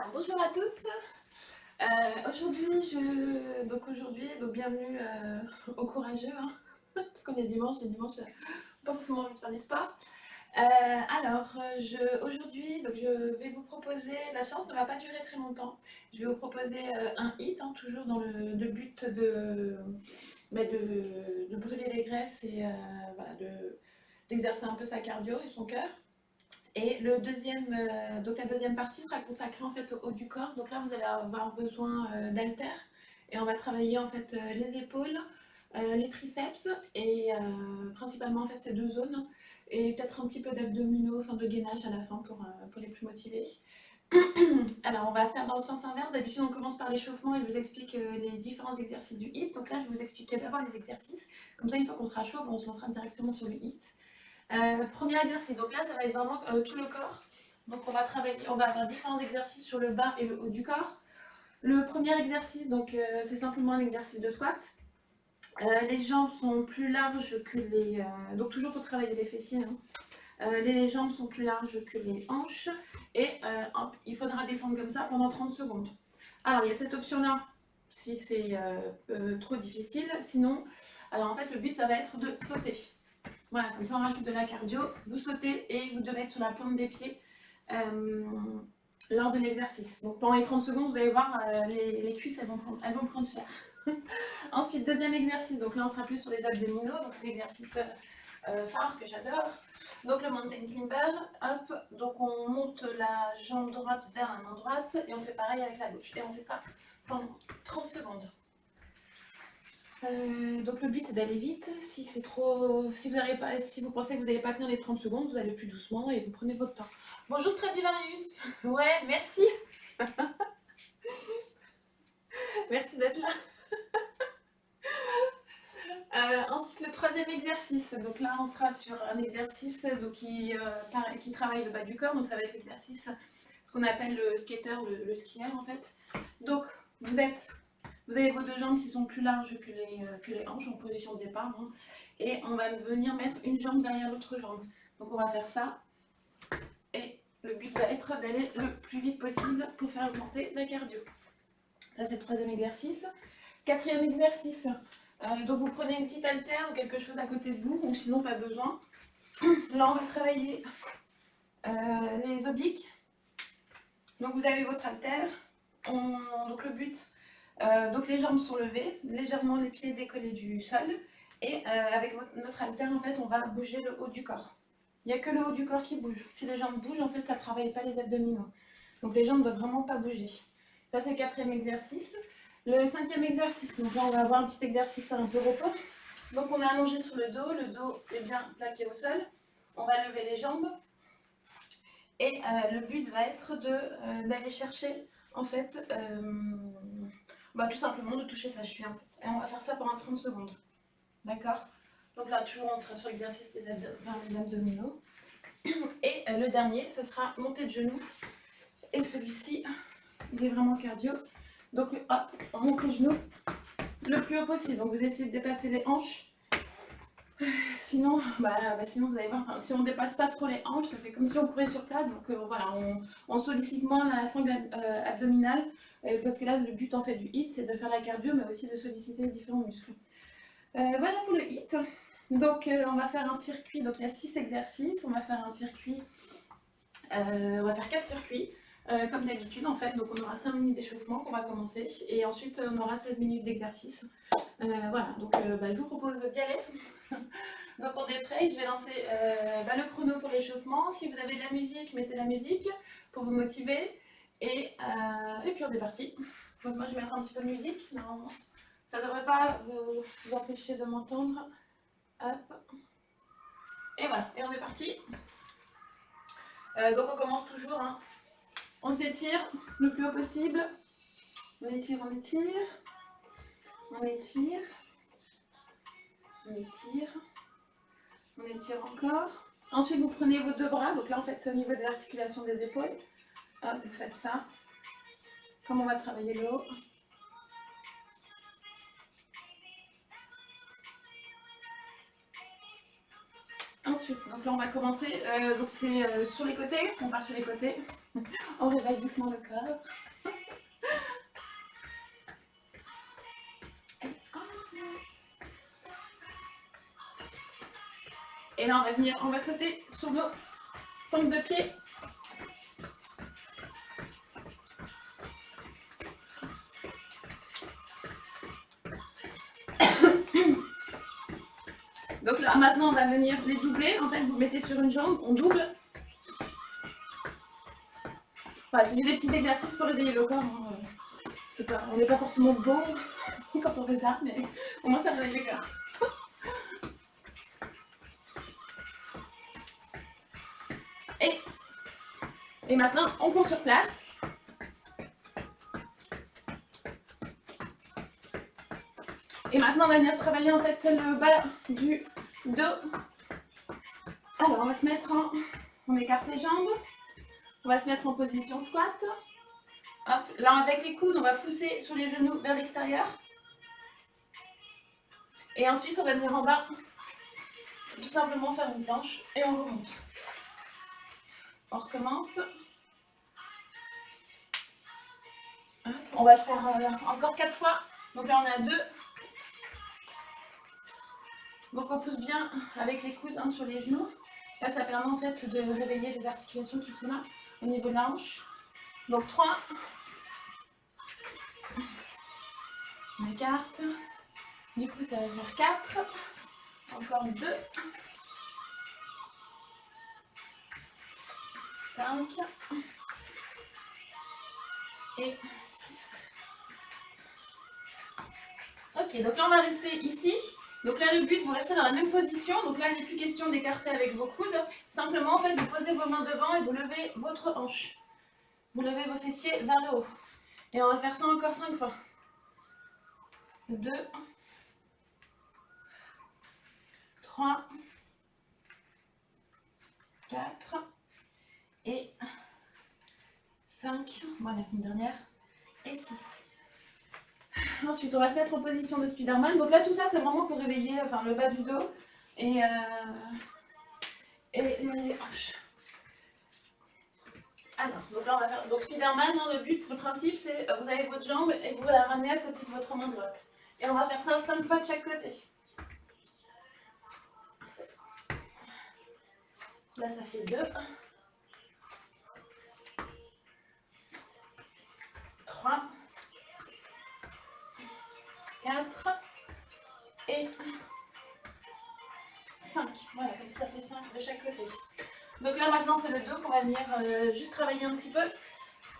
Alors bonjour à tous. Aujourd'hui, bienvenue aux courageux, hein, parce qu'on est dimanche et dimanche, pas forcément envie de faire du sport. Aujourd'hui, je vais vous proposer, la séance ne va pas durer très longtemps. Je vais vous proposer un HIIT, hein, toujours dans le but de brûler les graisses et voilà, d'exercer un peu sa cardio et son cœur. Et la deuxième partie sera consacrée en fait au haut du corps. Donc là, vous allez avoir besoin d'haltères et on va travailler en fait les épaules, les triceps et principalement en fait ces deux zones et peut-être un petit peu d'abdominaux, enfin de gainage à la fin pour les plus motivés. Alors on va faire dans le sens inverse. D'habitude on commence par l'échauffement et je vous explique les différents exercices du HIIT. Donc là je vais vous expliquer d'abord les exercices. Comme ça une fois qu'on sera chaud, on se lancera directement sur le HIIT. Premier exercice, donc là ça va être vraiment tout le corps. Donc on va avoir différents exercices sur le bas et le haut du corps. Le premier exercice, c'est simplement un exercice de squat. Les jambes sont plus larges que les... donc toujours pour travailler les fessiers. Hein. Les jambes sont plus larges que les hanches. Et hop, il faudra descendre comme ça pendant 30 secondes. Alors il y a cette option-là, si c'est trop difficile. Sinon, alors en fait le but ça va être de sauter. Voilà, comme ça on rajoute de la cardio. Vous sautez et vous devez être sur la pointe des pieds lors de l'exercice. Donc pendant les 30 secondes, vous allez voir, les cuisses elles vont prendre cher. Ensuite, deuxième exercice. Donc là on sera plus sur les abdominaux. Donc c'est l'exercice phare que j'adore. Donc le mountain climber, hop. Donc on monte la jambe droite vers la main droite et on fait pareil avec la gauche. Et on fait ça pendant 30 secondes. Donc le but c'est d'aller vite. Si vous pensez que vous n'allez pas tenir les 30 secondes, vous allez plus doucement et vous prenez votre temps. Bonjour Stradivarius. Ouais, merci. Merci d'être là. Ensuite le troisième exercice. Donc là on sera sur un exercice qui travaille le bas du corps. Donc ça va être l'exercice, ce qu'on appelle le skater, le skieur en fait. Donc vous avez vos deux jambes qui sont plus larges que les hanches en position de départ. Hein, et on va venir mettre une jambe derrière l'autre jambe. Donc on va faire ça. Et le but va être d'aller le plus vite possible pour faire augmenter la cardio. Ça c'est le troisième exercice. Quatrième exercice. Donc vous prenez une petite haltère ou quelque chose à côté de vous, ou sinon pas besoin. Là on va travailler les obliques. Donc vous avez votre haltère. Donc le but... donc les jambes sont levées, légèrement les pieds décollés du sol. Et avec notre haltère, en fait, on va bouger le haut du corps. Il n'y a que le haut du corps qui bouge. Si les jambes bougent, en fait, ça ne travaille pas les abdominaux. Donc les jambes ne doivent vraiment pas bouger. Ça, c'est le quatrième exercice. Le cinquième exercice, donc là, on va avoir un petit exercice un peu repos. Donc on est allongé sur le dos est bien plaqué au sol. On va lever les jambes. Et le but va être d'aller chercher, en fait, tout simplement de toucher sa cheville. En fait. Et on va faire ça pendant 30 secondes. D'accord? Donc là, toujours, on sera sur l'exercice des abdominaux. Et le dernier, ce sera monter de genoux. Et celui-ci, il est vraiment cardio. Donc, hop, on monte les genoux le plus haut possible. Donc, vous essayez de dépasser les hanches. Sinon, sinon vous allez voir, si on ne dépasse pas trop les hanches, ça fait comme si on courait sur plat. Donc voilà, on sollicite moins la sangle abdominale. Parce que là, le but en fait du HIIT, c'est de faire la cardio, mais aussi de solliciter les différents muscles. Voilà pour le HIIT. Donc on va faire un circuit, donc il y a 6 exercices. On va faire un circuit, on va faire 4 circuits. Comme d'habitude en fait, donc on aura 5 minutes d'échauffement qu'on va commencer et ensuite on aura 16 minutes d'exercice. Voilà, donc je vous propose d'y aller. Donc on est prêt, je vais lancer le chrono pour l'échauffement. Si vous avez de la musique, mettez la musique pour vous motiver. Et puis on est parti. Donc moi je vais mettre un petit peu de musique. Normalement, ça ne devrait pas vous empêcher de m'entendre. Hop. Et voilà, et on est parti. Donc on commence toujours. Hein. On s'étire le plus haut possible. On étire, on étire. On étire. On étire. On étire encore. Ensuite, vous prenez vos deux bras. Donc là, en fait, c'est au niveau de l'articulation des épaules. Hop, vous faites ça. Comme on va travailler le haut. Ensuite, donc là on va commencer, donc c'est sur les côtés, on part sur les côtés, on réveille doucement le corps. Et là on va sauter sur nos pointes de pied. Donc là maintenant on va venir les doubler, en fait vous mettez sur une jambe, on double. Voilà, c'est des petits exercices pour réveiller le corps. Hein. On n'est pas forcément beau quand on fait ça, mais au moins ça réveille le corps. Et maintenant on court sur place. Et maintenant on va venir travailler en fait le bas du dos. Alors on va se mettre on écarte les jambes. On va se mettre en position squat. Hop, là avec les coudes, on va pousser sur les genoux vers l'extérieur. Et ensuite, on va venir en bas, tout simplement faire une planche et on remonte. On recommence. Hop, on va le faire encore 4 fois. Donc là, on a 2. Donc on pousse bien avec les coudes sur les genoux. Là, ça permet en fait de réveiller les articulations qui sont là au niveau de la hanche. Donc 3. On écarte. Du coup, ça va faire 4. Encore 2. 5. Et 6. Ok, donc là, on va rester ici. Donc là, le but, vous restez dans la même position. Donc là, il n'est plus question d'écarter avec vos coudes. Simplement, en fait, vous posez vos mains devant et vous levez votre hanche. Vous levez vos fessiers vers le haut. Et on va faire ça encore 5 fois. 2, 3, 4 et 5. Voilà, une dernière. Et 6. Ensuite, on va se mettre en position de Spider-Man. Donc là, tout ça, c'est vraiment pour réveiller le bas du dos et les hanches. Alors, donc là, on va faire Spider-Man. Le but, le principe, c'est vous avez votre jambe et vous la ramenez à côté de votre main droite. Et on va faire ça 5 fois de chaque côté. Là, ça fait 2. 3. 4 et 5. Voilà, ça fait 5 de chaque côté. Donc là maintenant c'est le dos qu'on va venir juste travailler un petit peu.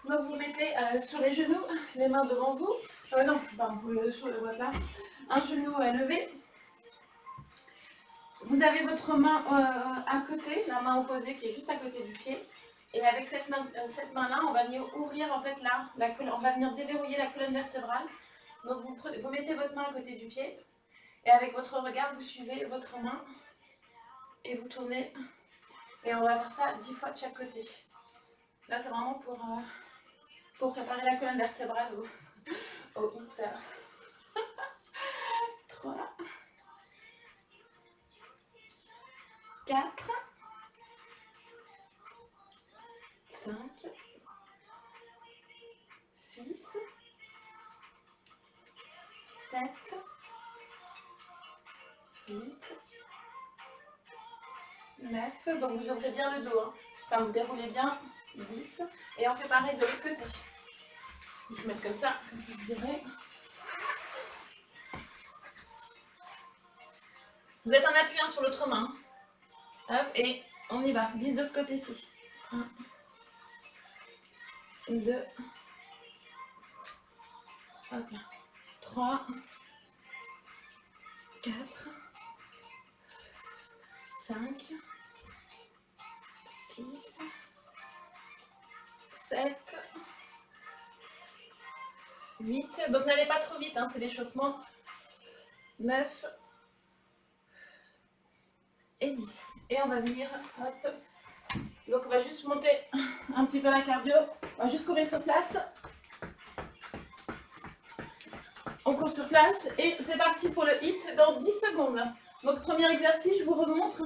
Donc vous mettez sur les genoux, les mains devant vous. Non, pardon, sur le là. Un genou levé. Vous avez votre main à côté, la main opposée qui est juste à côté du pied. Et avec cette main-là, on va venir ouvrir en fait là, on va venir déverrouiller la colonne vertébrale. Donc vous mettez votre main à côté du pied. Et avec votre regard, vous suivez votre main. Et vous tournez. Et on va faire ça 10 fois de chaque côté. Là, c'est vraiment pour préparer la colonne vertébrale au hit. 3, 4, 5, 6, 7, 8, 9. Donc vous ouvrez bien le dos. Hein. Enfin, vous déroulez bien. 10. Et on fait pareil de l'autre côté. Je vais mettre comme ça je dirais. Vous êtes en appuyant sur l'autre main. Hop, et on y va. 10 de ce côté-ci. 1, 2, hop là. 3, 4, 5, 6, 7, 8. Donc n'allez pas trop vite, hein, c'est l'échauffement. 9 et 10. Et on va venir, hop. Donc on va juste monter un petit peu la cardio. On va juste courir sur place. On court sur place et c'est parti pour le hit dans 10 secondes. Donc premier exercice, je vous remontre.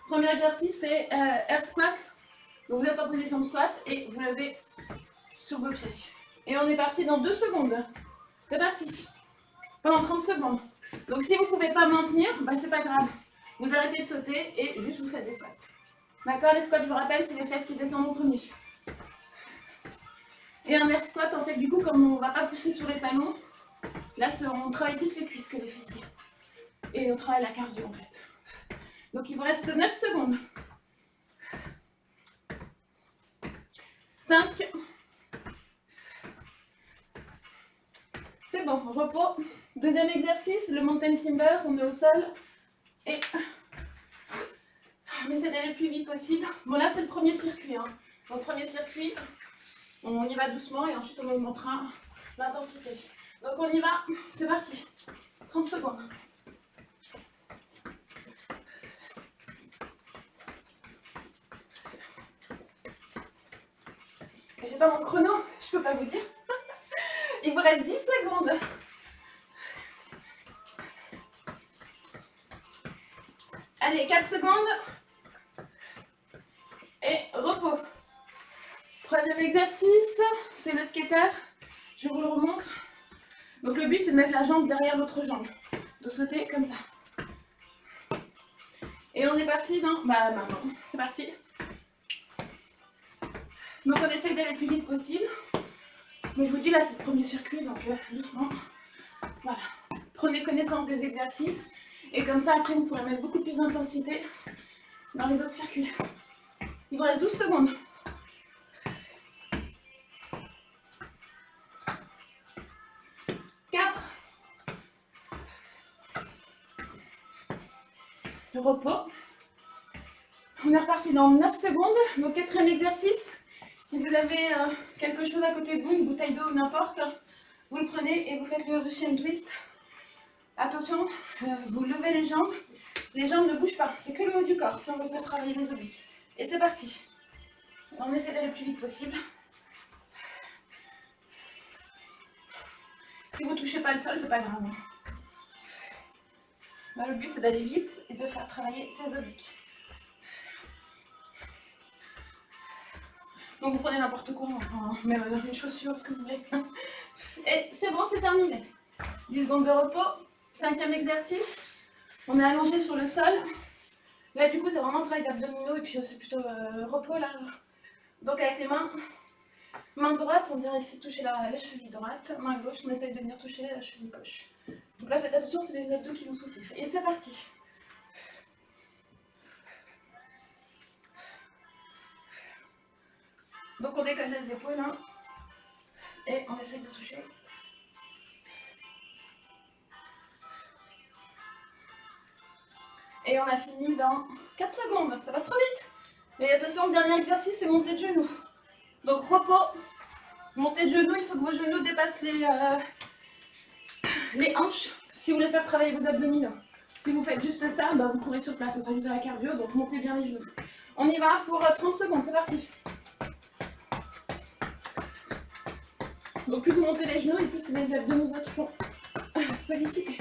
Premier exercice, c'est air squat. Donc vous êtes en position de squat et vous levez sur vos pieds. Et on est parti dans 2 secondes. C'est parti. Pendant 30 secondes. Donc si vous ne pouvez pas maintenir, bah, c'est pas grave. Vous arrêtez de sauter et juste vous faites des squats. D'accord, les squats, je vous rappelle, c'est les fesses qui descendent en premier. Et un air squat, en fait, du coup, comme on ne va pas pousser sur les talons, là, on travaille plus les cuisses que les fessiers. Et on travaille la cardio, en fait. Donc, il vous reste 9 secondes. 5. C'est bon, repos. Deuxième exercice, le mountain climber, on est au sol. Et on essaie d'aller le plus vite possible. Bon, là, c'est le premier circuit. Hein. Donc, premier circuit, on y va doucement et ensuite on augmentera l'intensité. Donc, on y va, c'est parti. 30 secondes. J'ai pas mon chrono, je peux pas vous dire. Il vous reste 10 secondes. Allez, 4 secondes. Et repos. Troisième exercice, c'est le skater. Je vous le remontre. Donc le but, c'est de mettre la jambe derrière l'autre jambe. De sauter comme ça. Et on est parti dans... Bah maintenant, c'est parti. Donc on essaye d'aller le plus vite possible. Mais je vous dis là, c'est le premier circuit, donc doucement. Voilà. Prenez connaissance des exercices. Et comme ça, après, vous pourrez mettre beaucoup plus d'intensité dans les autres circuits. Il vous reste 12 secondes. 4. Le repos. On est reparti dans 9 secondes. Donc quatrième exercice. Si vous avez quelque chose à côté de vous, une bouteille d'eau ou n'importe, vous le prenez et vous faites le Russian twist. Attention, vous levez les jambes ne bougent pas, c'est que le haut du corps si on veut faire travailler les obliques. Et c'est parti. On essaie d'aller le plus vite possible. Si vous ne touchez pas le sol, c'est pas grave. Là, le but c'est d'aller vite et de faire travailler ces obliques. Donc vous prenez n'importe quoi, même les chaussures, ce que vous voulez. Et c'est bon, c'est terminé. 10 secondes de repos. Cinquième exercice. On est allongé sur le sol. Là du coup c'est vraiment un travail d'abdominaux et puis c'est plutôt repos là. Donc avec les mains, main droite, on vient essayer de toucher la cheville droite. Main gauche, on essaye de venir toucher la cheville gauche. Donc là faites attention, c'est les abdos qui vont souffler. Et c'est parti. Donc on décolle les épaules hein, et on essaye de toucher. Et on a fini dans 4 secondes, ça passe trop vite. Et attention, le dernier exercice, c'est monter de genoux. Donc repos, montée de genoux, il faut que vos genoux dépassent les hanches si vous voulez faire travailler vos abdominaux. Si vous faites juste ça, bah, vous courez sur place, ça s'ajoute à la cardio, donc montez bien les genoux. On y va pour 30 secondes, c'est parti. Donc plus vous montez les genoux et plus c'est les abdominaux qui sont sollicités.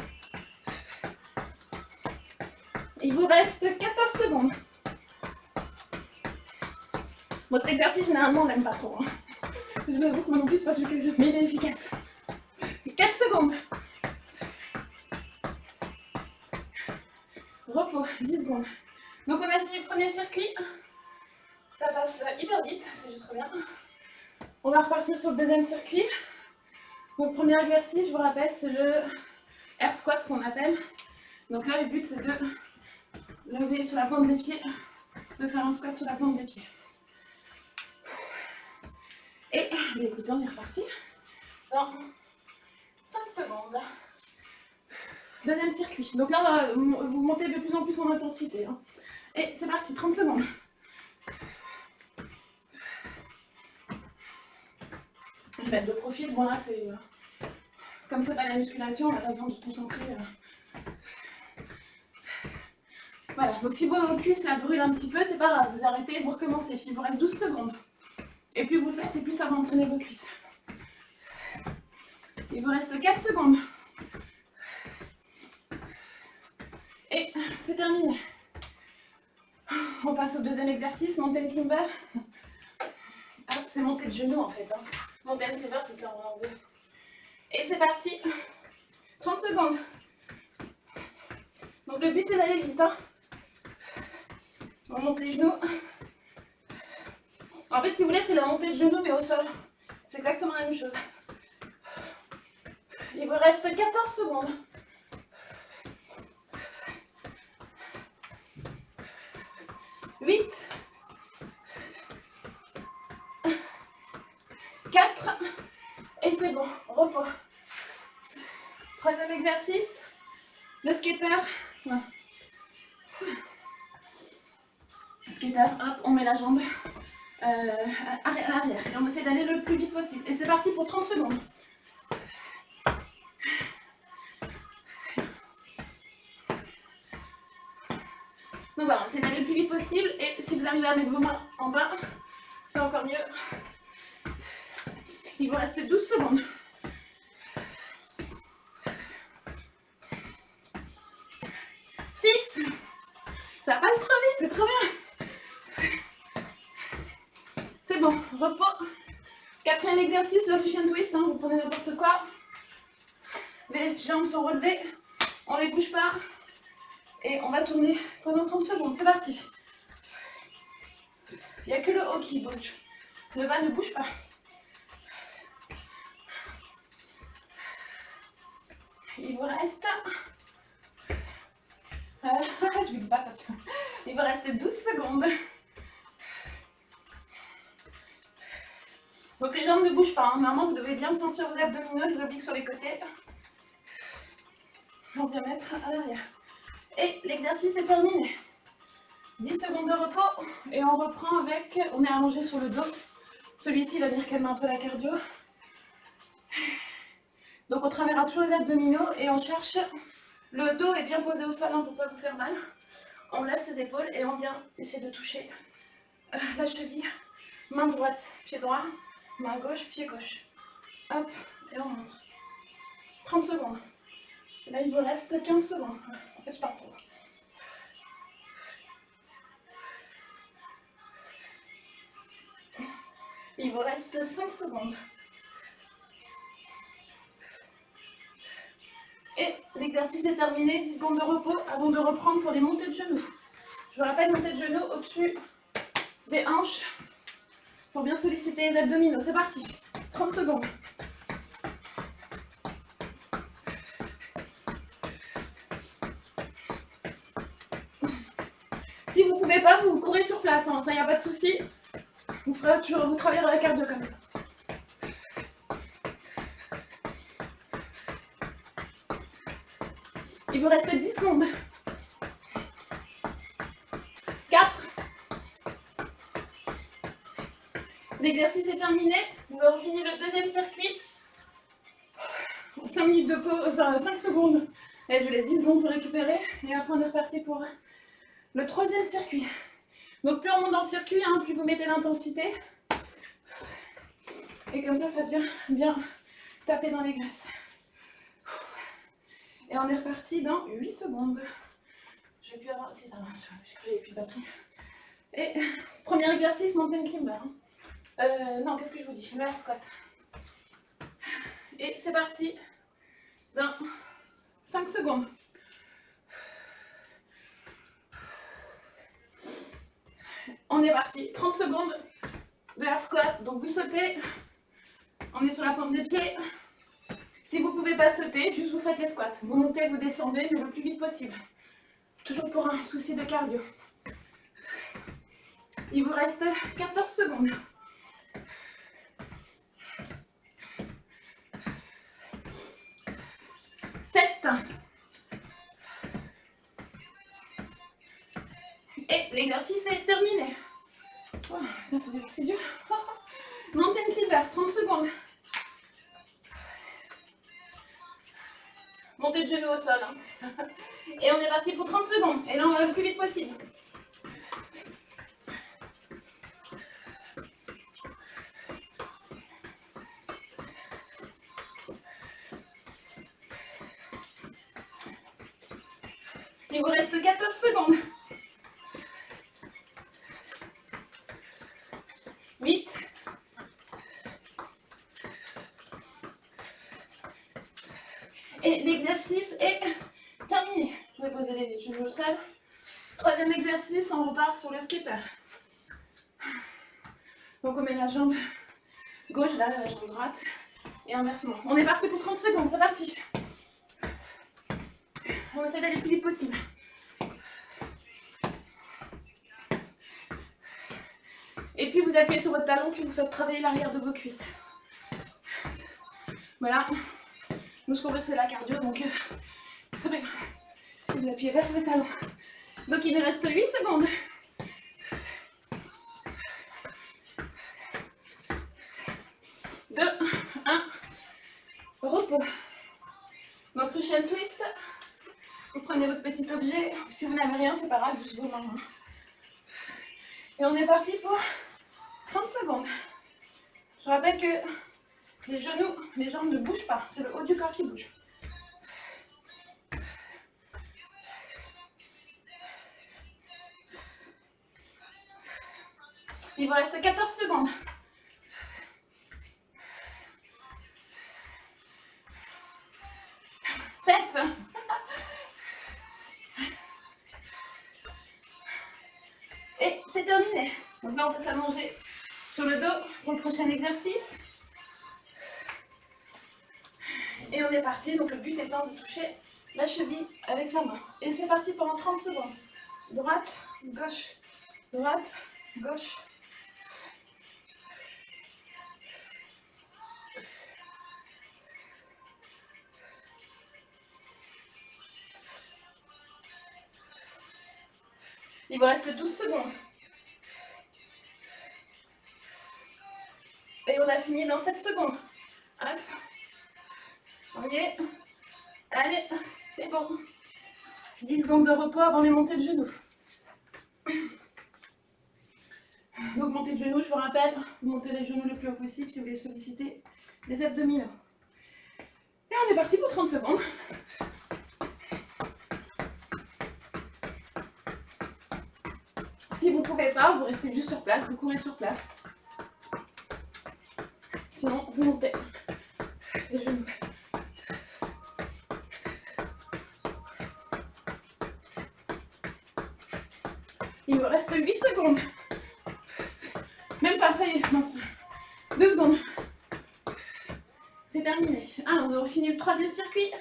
Il vous reste 14 secondes. Bon, cet exercice, généralement, on l'aime pas trop. Hein. Je vous avoue que moi non plus, c'est pas celui que je mets, il est efficace. 4 secondes. Repos, 10 secondes. Donc on a fini le premier circuit. Ça passe hyper vite, c'est juste trop bien. On va repartir sur le deuxième circuit. Donc premier exercice, je vous rappelle, c'est le air squat qu'on appelle. Donc là, le but, c'est de lever sur la pointe des pieds, de faire un squat sur la pointe des pieds. Et écoutez, on est reparti dans 5 secondes. Deuxième circuit. Donc là, vous montez de plus en plus en intensité. Hein. Et c'est parti, 30 secondes. Je vais mettre de profil. Bon là, c'est... comme c'est pas la musculation, on n'a pas besoin de se concentrer. Voilà, donc si vos cuisses la brûlent un petit peu, c'est pas grave. Vous arrêtez, vous recommencez. Il vous reste 12 secondes. Et plus vous le faites, et plus ça va entraîner vos cuisses. Il vous reste 4 secondes. Et c'est terminé. On passe au deuxième exercice, mountain climber. Ah, c'est montée de genoux en fait. Hein. Mountain climber, c'était en anglais. Et c'est parti. 30 secondes. Donc le but c'est d'aller vite. Hein. On monte les genoux. En fait, si vous voulez, c'est la montée de genoux mais au sol. C'est exactement la même chose. Il vous reste 14 secondes. 8, 4, et c'est bon, repos. Troisième exercice, le skater. Skater, hop, on met la jambe à l'arrière et on essaie d'aller le plus vite possible. Et c'est parti pour 30 secondes. Donc voilà, on essaie d'aller le plus vite possible et si vous arrivez à mettre vos mains en bas, c'est encore mieux. Il vous reste 12 secondes. 6, ça passe trop vite, c'est trop bien. C'est bon, repos. Quatrième exercice, le Russian twist, hein, vous prenez n'importe quoi. Les jambes sont relevées, on ne les bouge pas. Et on va tourner pendant 30 secondes, c'est parti. Il n'y a que le haut qui bouge. Le bas ne bouge pas. Il vous reste... je vous dis pas quand il vous reste 12 secondes. Donc les jambes ne bougent pas. Hein. Normalement, vous devez bien sentir vos abdominaux, les obliques sur les côtés. On vient mettre à l'arrière. Et l'exercice est terminé. 10 secondes de repos. Et on reprend avec... On est allongé sur le dos. Celui-ci va venir calmer un peu la cardio. Donc on travaillera toujours les abdominaux et on cherche... Le dos est bien posé au sol hein, pour ne pas vous faire mal. On lève ses épaules et on vient essayer de toucher la cheville. Main droite, pied droit. Main gauche, pied gauche. Hop, et on monte. 30 secondes. Là, il vous reste 15 secondes. En fait, je pars trop. Il vous reste 5 secondes. Et l'exercice est terminé. 10 secondes de repos avant de reprendre pour les montées de genoux. Je vous rappelle, montée de genoux au-dessus des hanches pour bien solliciter les abdominaux. C'est parti. 30 secondes. Si vous ne pouvez pas, vous courez sur place, hein, ça, il n'y a pas de souci. Vous travaillerez la cardio comme ça. Il vous reste 10 secondes. 4. L'exercice est terminé. Nous avons fini le deuxième circuit. 5 minutes de pause, 5 secondes. Et je vous laisse 10 secondes pour récupérer. Et après, on est reparti pour le troisième circuit. Donc, plus on monte dans le circuit, hein, plus vous mettez l'intensité. Et comme ça vient bien taper dans les graisses. Et on est reparti dans 8 secondes. Je vais plus avoir... Si ça marche, je crois que j'avais plus de batterie. Et premier exercice, mountain climber. Non, qu'est-ce que je vous dis? Le air squat. Et c'est parti dans 5 secondes. On est parti. 30 secondes de air squat. Donc vous sautez. On est sur la pointe des pieds. Si vous ne pouvez pas sauter, juste vous faites les squats. Vous montez, vous descendez, mais le plus vite possible. Toujours pour un souci de cardio. Il vous reste 14 secondes. 7. Et l'exercice est terminé. Oh, c'est dur. Mountain climber, 30 secondes. Montée de genoux au sol. Hein. Et on est parti pour 30 secondes. Et là, on va le plus vite possible. Il vous reste 14 secondes. Et l'exercice est terminé. Vous pouvez poser les genoux au sol. Troisième exercice, on repart sur le skater. Donc on met la jambe gauche derrière la jambe droite et inversement. On est parti pour 30 secondes, c'est parti. On essaie d'aller le plus vite possible. Et puis vous appuyez sur votre talon, puis vous faites travailler l'arrière de vos cuisses. Voilà. Nous, ce qu'on veut, c'est la cardio, donc c'est pas grave si vous n'appuyez pas sur le talon. Donc il nous reste 8 secondes. 2, 1, repos. Donc Russian twist. Vous prenez votre petit objet. Si vous n'avez rien, c'est pas grave, juste vos mains. Et on est parti pour 30 secondes. Je rappelle que les genoux, les jambes ne bougent pas. C'est le haut du corps qui bouge. Il vous reste 14 secondes. 7. Et c'est terminé. Donc là, on peut s'allonger sur le dos pour le prochain exercice. Et on est parti. Donc le but étant de toucher la cheville avec sa main. Et c'est parti pendant 30 secondes. Droite, gauche, droite, gauche. Il vous reste 12 secondes. Et on a fini dans 7 secondes. Hop. On y est. Allez, c'est bon. 10 secondes de repos avant les montées de genoux. Donc montée de genoux, je vous rappelle, vous montez les genoux le plus haut possible si vous voulez solliciter les abdominaux. Et on est parti pour 30 secondes. Si vous ne pouvez pas, vous restez juste sur place, vous courez sur place. Sinon, vous montez les genoux. Il me reste 8 secondes. Même pas, ça y est, mince. 2 secondes. C'est terminé. Alors, on finit le troisième circuit.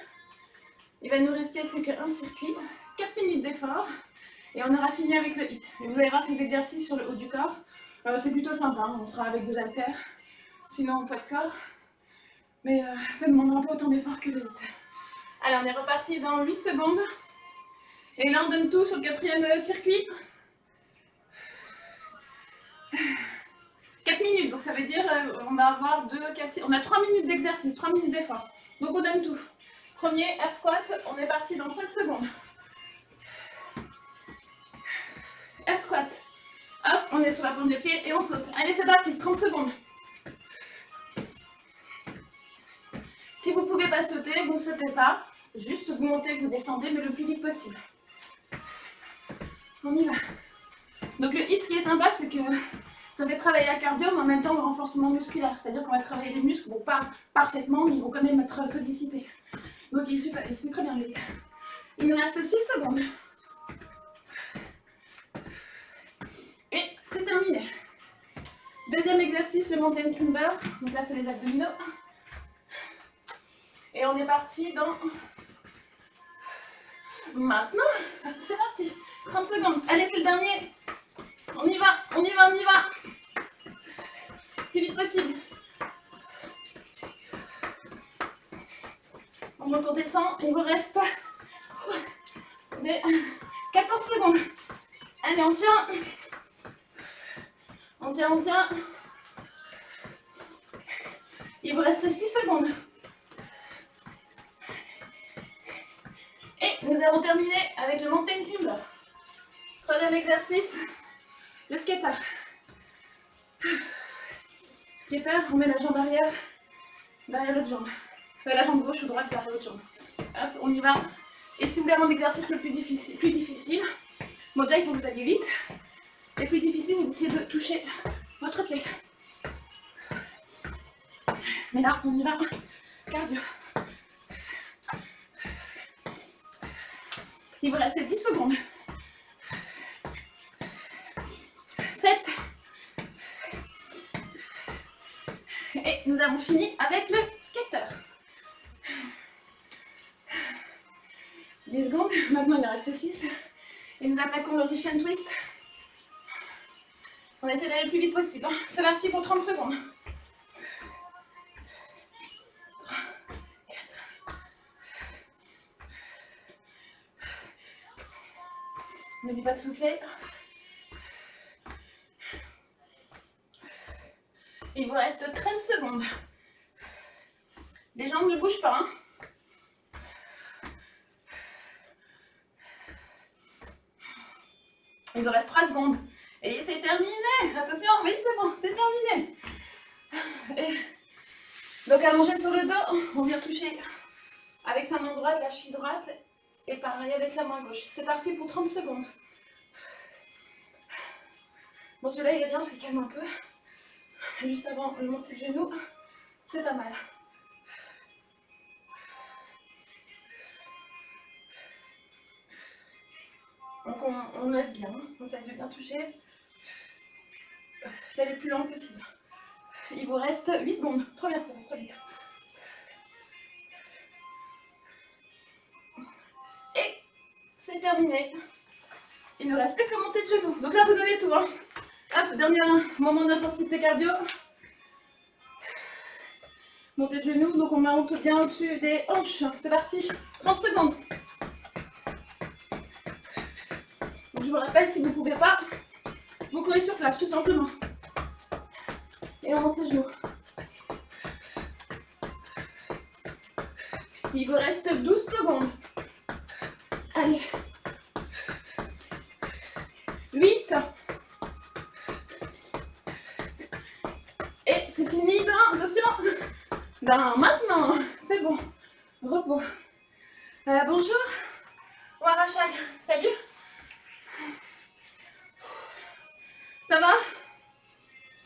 Il va nous rester plus qu'un circuit. 4 minutes d'effort. Et on aura fini avec le HIIT. Et vous allez voir que les exercices sur le haut du corps, c'est plutôt sympa. On sera avec des haltères. Sinon, poids de corps. Mais ça ne demandera pas autant d'effort que le HIIT. Allez, on est reparti dans 8 secondes. Et là, on donne tout sur le quatrième circuit. 4 minutes, donc ça veut dire on va avoir 4, on a 3 minutes d'exercice, 3 minutes d'effort. Donc on donne tout. Premier air squat, on est parti dans 5 secondes. Air squat. Hop, on est sur la pointe des pieds et on saute. Allez, c'est parti, 30 secondes. Si vous ne pouvez pas sauter, vous ne sautez pas. Juste vous montez, vous descendez, mais le plus vite possible. On y va. Donc le HIIT, ce qui est sympa, c'est que ça fait travailler la cardio, mais en même temps le renforcement musculaire. C'est-à-dire qu'on va travailler les muscles, bon pas parfaitement, mais ils vont quand même être sollicités. Donc il est super, c'est très bien le HIIT. Il nous reste 6 secondes. Et c'est terminé. Deuxième exercice, le mountain climber. Donc là, c'est les abdominaux. Et on est parti dans... Maintenant, c'est parti. 30 secondes. Allez, c'est le dernier. On y va, on y va, on y va. Plus vite possible. On monte, on descend. Il vous reste 14 secondes. Allez, on tient. On tient, on tient. Il vous reste 6 secondes. Et nous avons terminé avec le mountain climber. Troisième exercice, le skater. Skater, on met la jambe arrière derrière l'autre jambe. La jambe gauche ou droite derrière l'autre jambe. Hop, on y va. Et si vous voulez avoir l'exercice le plus difficile, bon déjà il faut que vous alliez vite. Et plus difficile, vous essayez de toucher votre pied. Mais là, on y va. Cardio. Il vous reste 10 secondes. 7. Et nous avons fini avec le skater. 10 secondes. Maintenant, il en reste 6. Et nous attaquons le reach and twist. On essaie d'aller le plus vite possible. C'est parti pour 30 secondes. 3, 4. N'oublie pas de souffler. Il vous reste 13 secondes. Les jambes ne bougent pas. Hein. Il vous reste 3 secondes. Et c'est terminé. Attention, oui c'est bon, c'est terminé. Et donc allongé sur le dos, on vient toucher avec sa main droite, la cheville droite. Et pareil avec la main gauche. C'est parti pour 30 secondes. Bon celui-là il est bien, on se calme un peu. Juste avant le montée de genou, c'est pas mal. Donc on aide bien, on essaie de bien toucher, d'aller le plus lent possible. Il vous reste 8 secondes, trop bien, ça passe trop vite. Et c'est terminé. Il ne reste plus que le montée de genou. Donc là vous donnez tout. Hein. Hop, dernier moment d'intensité cardio. Montée de genou, donc on monte bien au-dessus des hanches. C'est parti, 30 secondes. Donc je vous rappelle, si vous ne pouvez pas, vous courez sur place, tout simplement. Et on monte les genoux. Il vous reste 12 secondes. Allez. 8. Et c'est fini. Ben, attention. Ben, maintenant, c'est bon. Repos. Bonjour. Warachal. Salut. Ça va?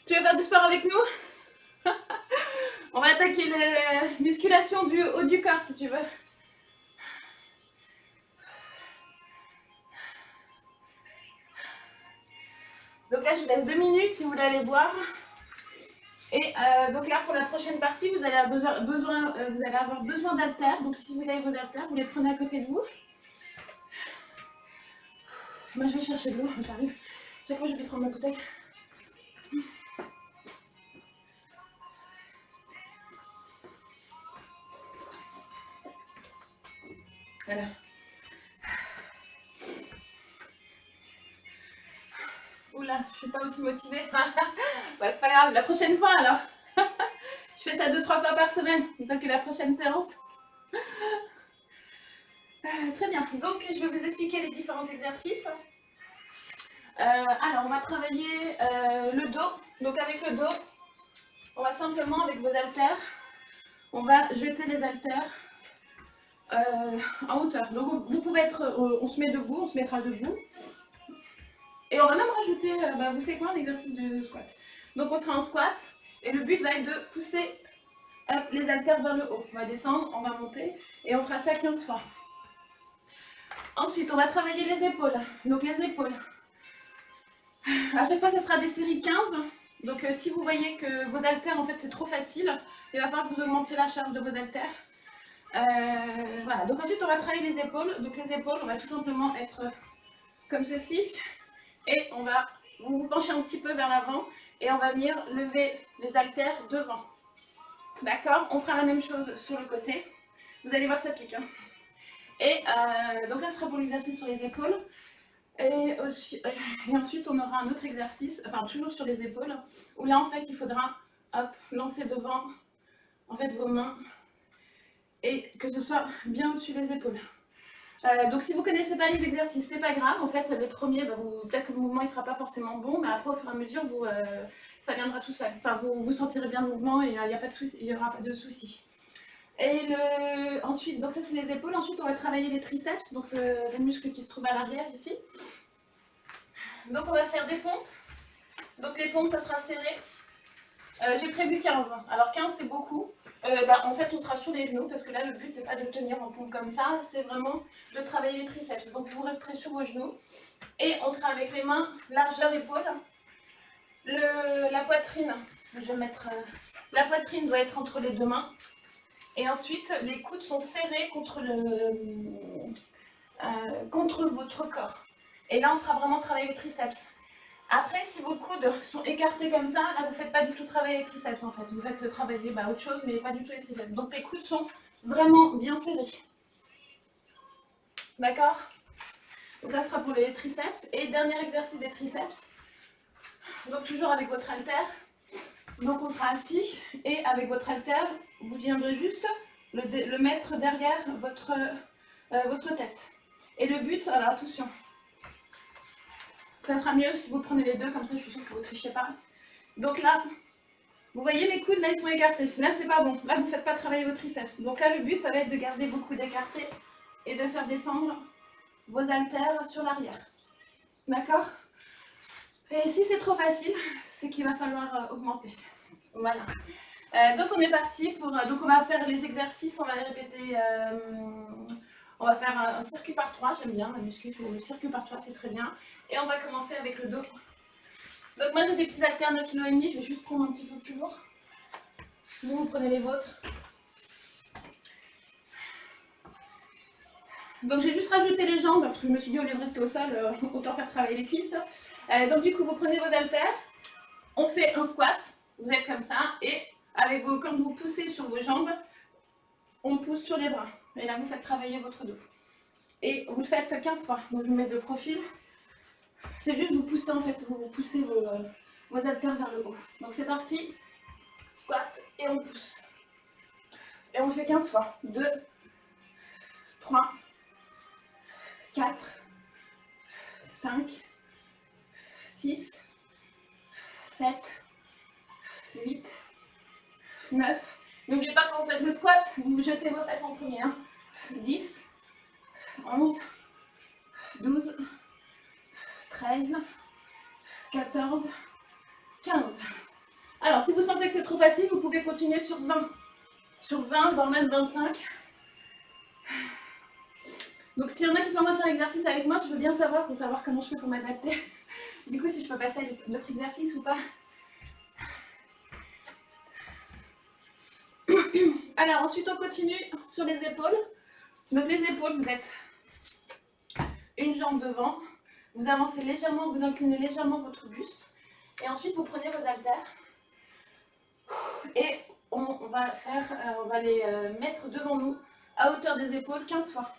Tu veux faire du sport avec nous? On va attaquer les musculations du haut du corps si tu veux. Donc là, je vous laisse 2 minutes si vous voulez aller boire. Et donc là, pour la prochaine partie, vous allez avoir besoin d'haltères. Donc si vous avez vos haltères, vous les prenez à côté de vous. Moi, je vais chercher de l'eau, j'arrive. Chaque fois, je vais prendre ma bouteille. Voilà. Oula, je suis pas aussi motivée. Bah, c'est pas grave, la prochaine fois alors. Je fais ça 2-3 fois par semaine, peut-être que la prochaine séance. Très bien, donc je vais vous expliquer les différents exercices. Alors, on va travailler le dos. Donc avec le dos, on va simplement, avec vos haltères, on va jeter les haltères en hauteur. Donc vous pouvez être, on se met debout, on se mettra debout. Et on va même rajouter, vous savez quoi, un exercice de squat. Donc on sera en squat et le but va être de pousser les haltères vers le haut. On va descendre, on va monter et on fera ça 15 fois. Ensuite, on va travailler les épaules. Donc les épaules. À chaque fois, ça sera des séries de 15. Donc si vous voyez que vos haltères, en fait, c'est trop facile, il va falloir que vous augmentiez la charge de vos haltères. Voilà, donc ensuite, on va travailler les épaules. Donc les épaules, on va tout simplement être comme ceci. Et on va vous pencher un petit peu vers l'avant et on va venir lever les haltères devant. D'accord? On fera la même chose sur le côté. Vous allez voir, ça pique. Hein. Et donc ça sera pour l'exercice sur les épaules. Et ensuite, on aura un autre exercice, enfin toujours sur les épaules, où là, en fait, il faudra hop, lancer devant en fait, vos mains et que ce soit bien au-dessus des épaules. Donc si vous ne connaissez pas les exercices, c'est pas grave. En fait, les premiers, peut-être que le mouvement ne sera pas forcément bon, mais après, au fur et à mesure, ça viendra tout seul. Enfin, vous sentirez bien le mouvement et il n'y aura pas de souci. Et ensuite, donc ça c'est les épaules. Ensuite, on va travailler les triceps, donc les muscles qui se trouvent à l'arrière ici. Donc on va faire des pompes. Donc les pompes, ça sera serré. J'ai prévu 15. Alors 15, c'est beaucoup. En fait, on sera sur les genoux parce que là, le but, c'est pas de tenir en pompe comme ça, c'est vraiment de travailler les triceps. Donc, vous resterez sur vos genoux et on sera avec les mains largeur épaule. La poitrine, je vais mettre, la poitrine doit être entre les deux mains. Et ensuite, les coudes sont serrés contre votre corps. Et là, on fera vraiment travailler les triceps. Après, si vos coudes sont écartés comme ça, là, vous ne faites pas du tout travailler les triceps, en fait. Vous faites travailler autre chose, mais pas du tout les triceps. Donc, les coudes sont vraiment bien serrés. D'accord? Donc, ça sera pour les triceps. Et dernier exercice des triceps. Donc, toujours avec votre haltère. Donc, on sera assis. Et avec votre haltère, vous viendrez juste le mettre derrière votre tête. Et le but, alors attention, ça sera mieux si vous prenez les deux, comme ça je suis sûre que vous ne trichez pas. Donc là, vous voyez mes coudes, là ils sont écartés. Là c'est pas bon, là vous ne faites pas travailler vos triceps. Donc là le but ça va être de garder vos coudes écartés et de faire descendre vos haltères sur l'arrière. D'accord? Et si c'est trop facile, c'est qu'il va falloir augmenter. Voilà. Donc on est parti pour... donc on va faire les exercices, on va les répéter... on va faire un circuit par 3, j'aime bien la muscu, le circuit par 3 c'est très bien. Et on va commencer avec le dos. Donc moi j'ai des petits haltères 9,5 kg, je vais juste prendre un petit peu plus lourd. Vous prenez les vôtres. Donc j'ai juste rajouté les jambes, parce que je me suis dit au lieu de rester au sol, autant faire travailler les cuisses. Donc du coup vous prenez vos haltères, on fait un squat, vous êtes comme ça, et avec quand vous poussez sur vos jambes, on pousse sur les bras. Et là vous faites travailler votre dos. Et vous le faites 15 fois, donc je me mets de profil. C'est juste vous poussez en fait, vous poussez vos haltères vers le haut. Donc c'est parti, squat et on pousse. Et on fait 15 fois. 2, 3, 4, 5, 6, 7, 8, 9. N'oubliez pas quand vous faites le squat, vous jetez vos fesses en premier. 10, 11, 12, 13, 14, 15. Alors, si vous sentez que c'est trop facile, vous pouvez continuer sur 20. Sur 20, voire même 25. Donc, s'il y en a qui sont en train de faire l'exercice avec moi, je veux bien savoir pour savoir comment je fais pour m'adapter. Du coup, si je peux passer à l'autre exercice ou pas. Alors, ensuite, on continue sur les épaules. Donc, les épaules, vous êtes une jambe devant. Vous avancez légèrement, vous inclinez légèrement votre buste. Et ensuite, vous prenez vos haltères. Et on va les mettre devant nous, à hauteur des épaules, 15 fois.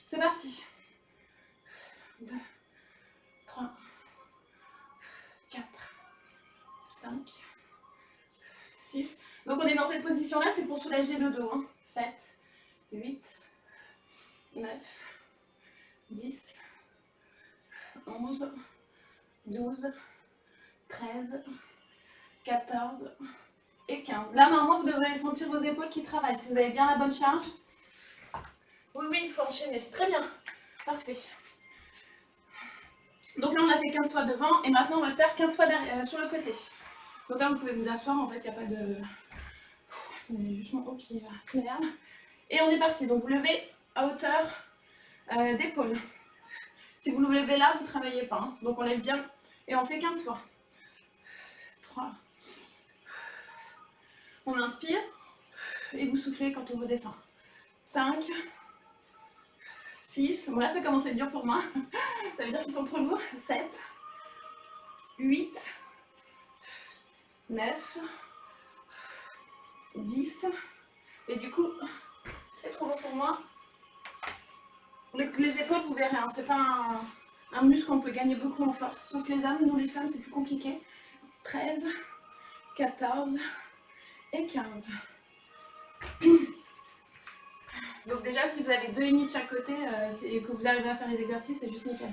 C'est parti. 2, 3, 4, 5, 6. Donc on est dans cette position-là, c'est pour soulager le dos. 7, 8, 9, 10, 11, 12, 13, 14 et 15. Là, normalement, vous devrez sentir vos épaules qui travaillent. Si vous avez bien la bonne charge. Oui, oui, il faut enchaîner. Très bien. Parfait. Donc là, on a fait 15 fois devant et maintenant, on va le faire 15 fois derrière, sur le côté. Donc là, vous pouvez vous asseoir. En fait, il n'y a pas de... Il y a juste mon haut qui m'énerve. Et on est parti. Donc, vous levez à hauteur d'épaule. Si vous le levez là, vous ne travaillez pas. Donc, on lève bien et on fait 15 fois. 3. On inspire et vous soufflez quand on redescend. 5. 6. Bon, là, ça commence à être dur pour moi. Ça veut dire qu'ils sont trop lourds. 7. 8. 9. 10. Et du coup, c'est trop lourd pour moi. Les épaules, vous verrez, hein, c'est pas un muscle qu'on peut gagner beaucoup en force. Sauf les hommes, nous les femmes, c'est plus compliqué. 13, 14 et 15. Donc déjà, si vous avez 2,5 de chaque côté et que vous arrivez à faire les exercices, c'est juste nickel.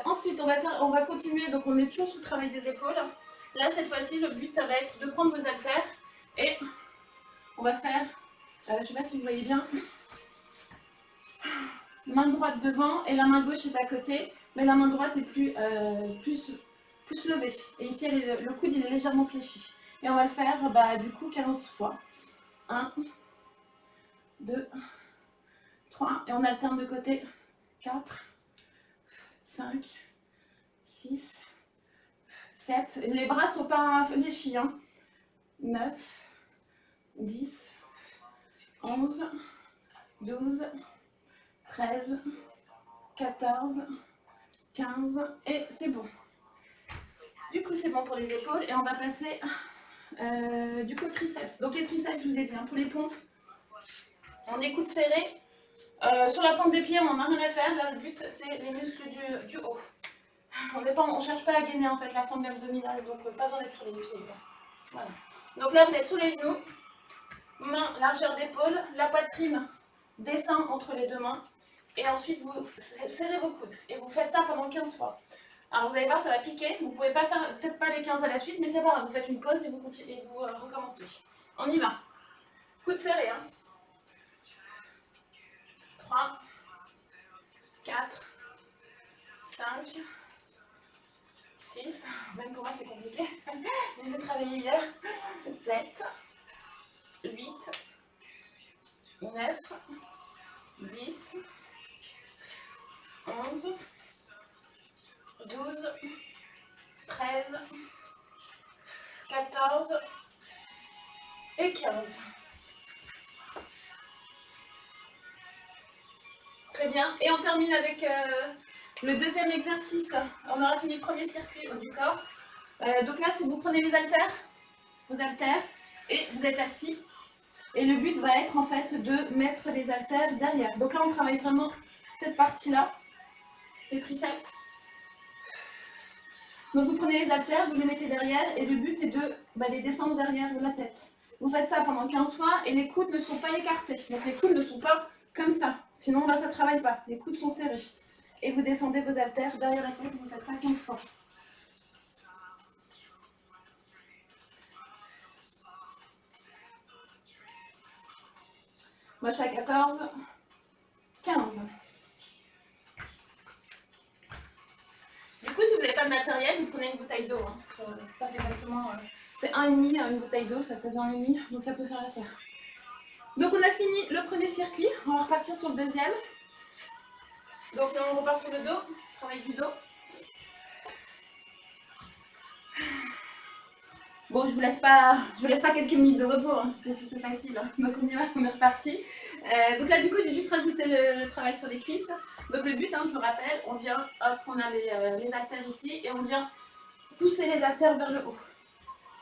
Ensuite, on va continuer. Donc on est toujours sous le travail des épaules. Là, cette fois-ci, le but, ça va être de prendre vos haltères et on va faire, je ne sais pas si vous voyez bien, main droite devant et la main gauche est à côté, mais la main droite est plus levée. Et ici, le coude il est légèrement fléchi. Et on va le faire du coup 15 fois. 1, 2, 3. Et on alterne de côté. 4, 5, 6, 7. Les bras ne sont pas fléchis. Hein. 9, 10, 11, 12, 13, 14, 15. Et c'est bon. Du coup, c'est bon pour les épaules. Et on va passer du coup au triceps. Donc les triceps, je vous ai dit, hein, pour les pompes, on est coude serré. Sur la pointe des pieds, on n'a rien à faire. Là, le but, c'est les muscles du haut. On ne cherche pas à gainer en fait la sangle abdominale, donc pas besoin d'être sur les pieds. Voilà. Donc là, vous êtes sous les genoux, main, largeur d'épaule, la poitrine descend entre les deux mains, et ensuite vous serrez vos coudes. Et vous faites ça pendant 15 fois. Alors vous allez voir, ça va piquer. Vous ne pouvez pas faire, peut-être pas les 15 à la suite, mais c'est pas grave. Vous faites une pause et vous, continuez, et vous recommencez. On y va. Coudes serrés. Hein. 3, 4, 5, 6, même pour moi c'est compliqué, je les ai travaillés hier, 7, 8, 9, 10, 11, 12, 13, 14 et 15. Très bien, et on termine avec le deuxième exercice. On aura fini le premier circuit du corps. Donc là, si vous prenez les haltères, vos haltères, et vous êtes assis, et le but va être en fait de mettre les haltères derrière. Donc là, on travaille vraiment cette partie-là, les triceps. Donc vous prenez les haltères, vous les mettez derrière, et le but est de les descendre derrière la tête. Vous faites ça pendant 15 fois, et les coudes ne sont pas écartés. Donc les coudes ne sont pas comme ça. Sinon là, ça ne travaille pas. Les coudes sont serrés. Et vous descendez vos haltères derrière la tête, vous faites ça 15 fois. Moi, je suis à 14, 15. Du coup, si vous n'avez pas de matériel, vous prenez une bouteille d'eau. Hein. Ça fait exactement... c'est 1,5 une bouteille d'eau, ça pèse 1,5, donc ça peut faire l'affaire. Donc on a fini le premier circuit, on va repartir sur le deuxième. Donc là, on repart sur le dos, travail du dos. Bon, je vous laisse pas quelques minutes de repos, hein, c'était plutôt facile. Hein. Donc on y va, on est reparti. Donc là, du coup, j'ai juste rajouté le travail sur les cuisses. Donc le but, hein, je vous rappelle, on vient, hop, on a les haltères ici, et on vient pousser les haltères vers le haut.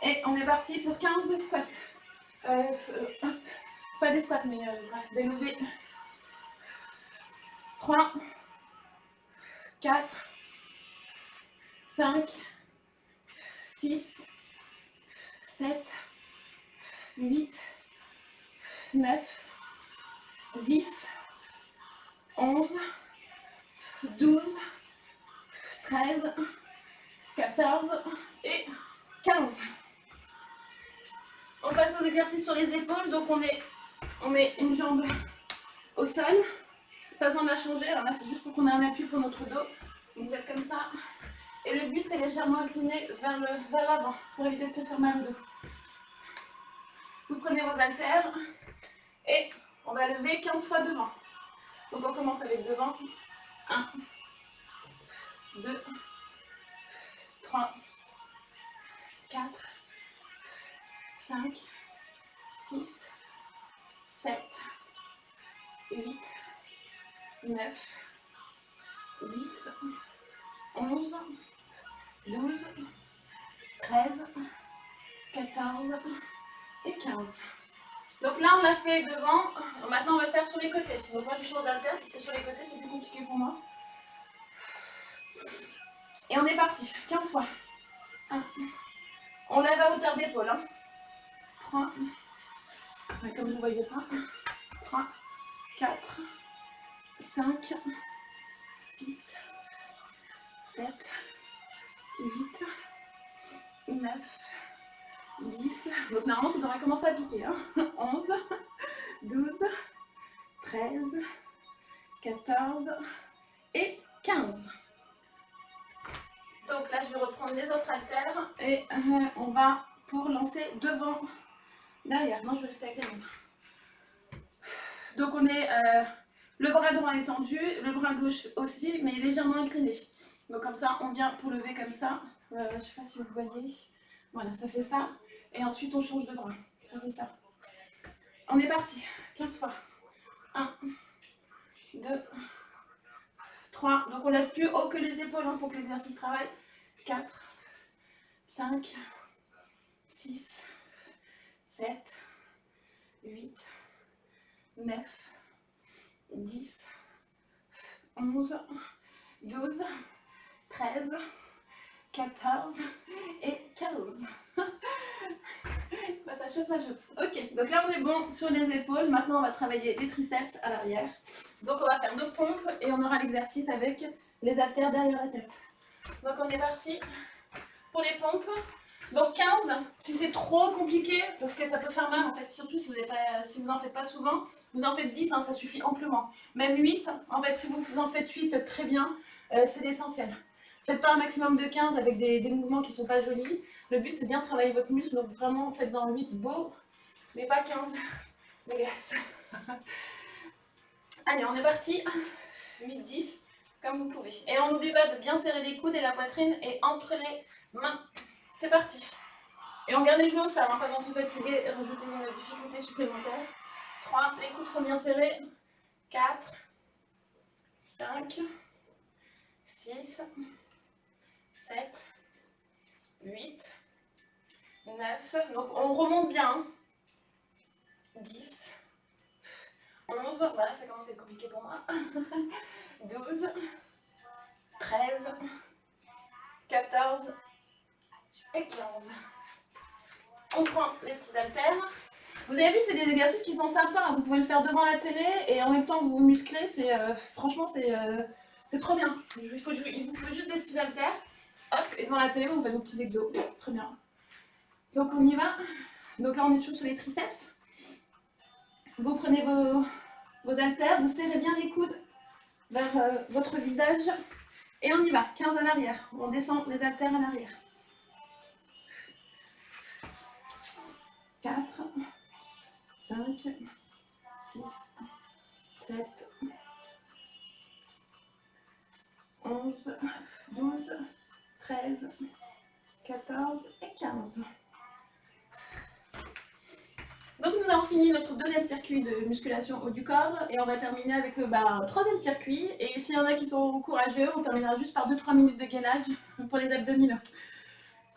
Et on est parti pour 15 squats. Hop, pas des squats, mais bref, des levées. 3, 4, 5, 6, 7, 8, 9, 10, 11, 12, 13, 14 et 15. On passe aux exercices sur les épaules, donc on met une jambe au sol, pas besoin de la changer, alors là c'est juste pour qu'on ait un appui pour notre dos, donc vous êtes comme ça, et le buste est légèrement incliné vers l'avant, pour éviter de se faire mal au dos. Vous prenez vos haltères, et on va lever 15 fois devant. Donc on commence avec devant, 1, 2, 3, 4, 5, 6, 7, 8, 9, 10, 11, 12, 13, 14 et 15. Donc là, on l'a fait devant. Maintenant, on va le faire sur les côtés. Donc moi, je change d'haltère parce que sur les côtés, c'est plus compliqué pour moi. Et on est parti. 15 fois. 1. On lève à hauteur d'épaule. Hein. 3. Comme vous ne voyez pas. 3, 4, 5, 6, 7, 8, 9, 10. Donc normalement, ça devrait commencer à piquer. Hein. 11, 12, 13, 14 et 15. Donc là, je vais reprendre les autres haltères et on va pour lancer devant derrière. Non, je vais rester avec les mêmes. Donc on est, le bras droit est tendu, le bras gauche aussi, mais légèrement incliné. Donc comme ça, on vient pour lever comme ça. Je ne sais pas si vous voyez. Voilà, ça fait ça. Et ensuite, on change de bras. Ça fait ça. On est parti. 15 fois. 1, 2, 3. Donc on lève plus haut que les épaules hein, pour que l'exercice travaille. 4, 5, 6, 7, 8, 9, 10, 11, 12, 13, 14 et 15. Bah, ça chauffe, ça chauffe. Ok, donc là on est bon sur les épaules. Maintenant on va travailler les triceps à l'arrière. Donc on va faire nos pompes et on aura l'exercice avec les haltères derrière la tête. Donc on est parti pour les pompes. Donc 15, si c'est trop compliqué, parce que ça peut faire mal en fait, surtout si vous en faites pas souvent, vous en faites 10, hein, ça suffit amplement. Même 8, en fait si vous en faites 8, très bien, c'est l'essentiel. Faites pas un maximum de 15 avec des mouvements qui sont pas jolis. Le but c'est bien de travailler votre muscle, donc vraiment faites-en 8 beau, mais pas 15 de glace. Allez, on est parti. 8, 10, comme vous pouvez. Et on n'oublie pas de bien serrer les coudes et la poitrine et entre les mains. C'est parti. Et on garde les genoux au sol, hein, quand on se fatigue, rajouter une difficulté supplémentaire. 3, les coudes sont bien serrés. 4, 5, 6, 7, 8, 9. Donc on remonte bien. Hein. 10, 11, voilà, ça commence à être compliqué pour moi. 12, 13, 14 et 15. On prend les petits haltères. Vous avez vu, c'est des exercices qui sont sympas. Vous pouvez le faire devant la télé et en même temps vous vous musclez. Franchement, c'est trop bien. Il vous faut juste des petits haltères. Hop, et devant la télé, vous faites vos petits exos. Très bien. Donc on y va. Donc là, on est toujours sur les triceps. Vous prenez vos haltères, vous serrez bien les coudes vers votre visage. Et on y va. 15 à l'arrière. On descend les haltères à l'arrière. 4, 5, 6, 7, 11, 12, 13, 14 et 15. Donc nous avons fini notre deuxième circuit de musculation haut du corps et on va terminer avec le troisième circuit. Et s'il y en a qui sont courageux, on terminera juste par 2-3 minutes de gainage pour les abdominaux.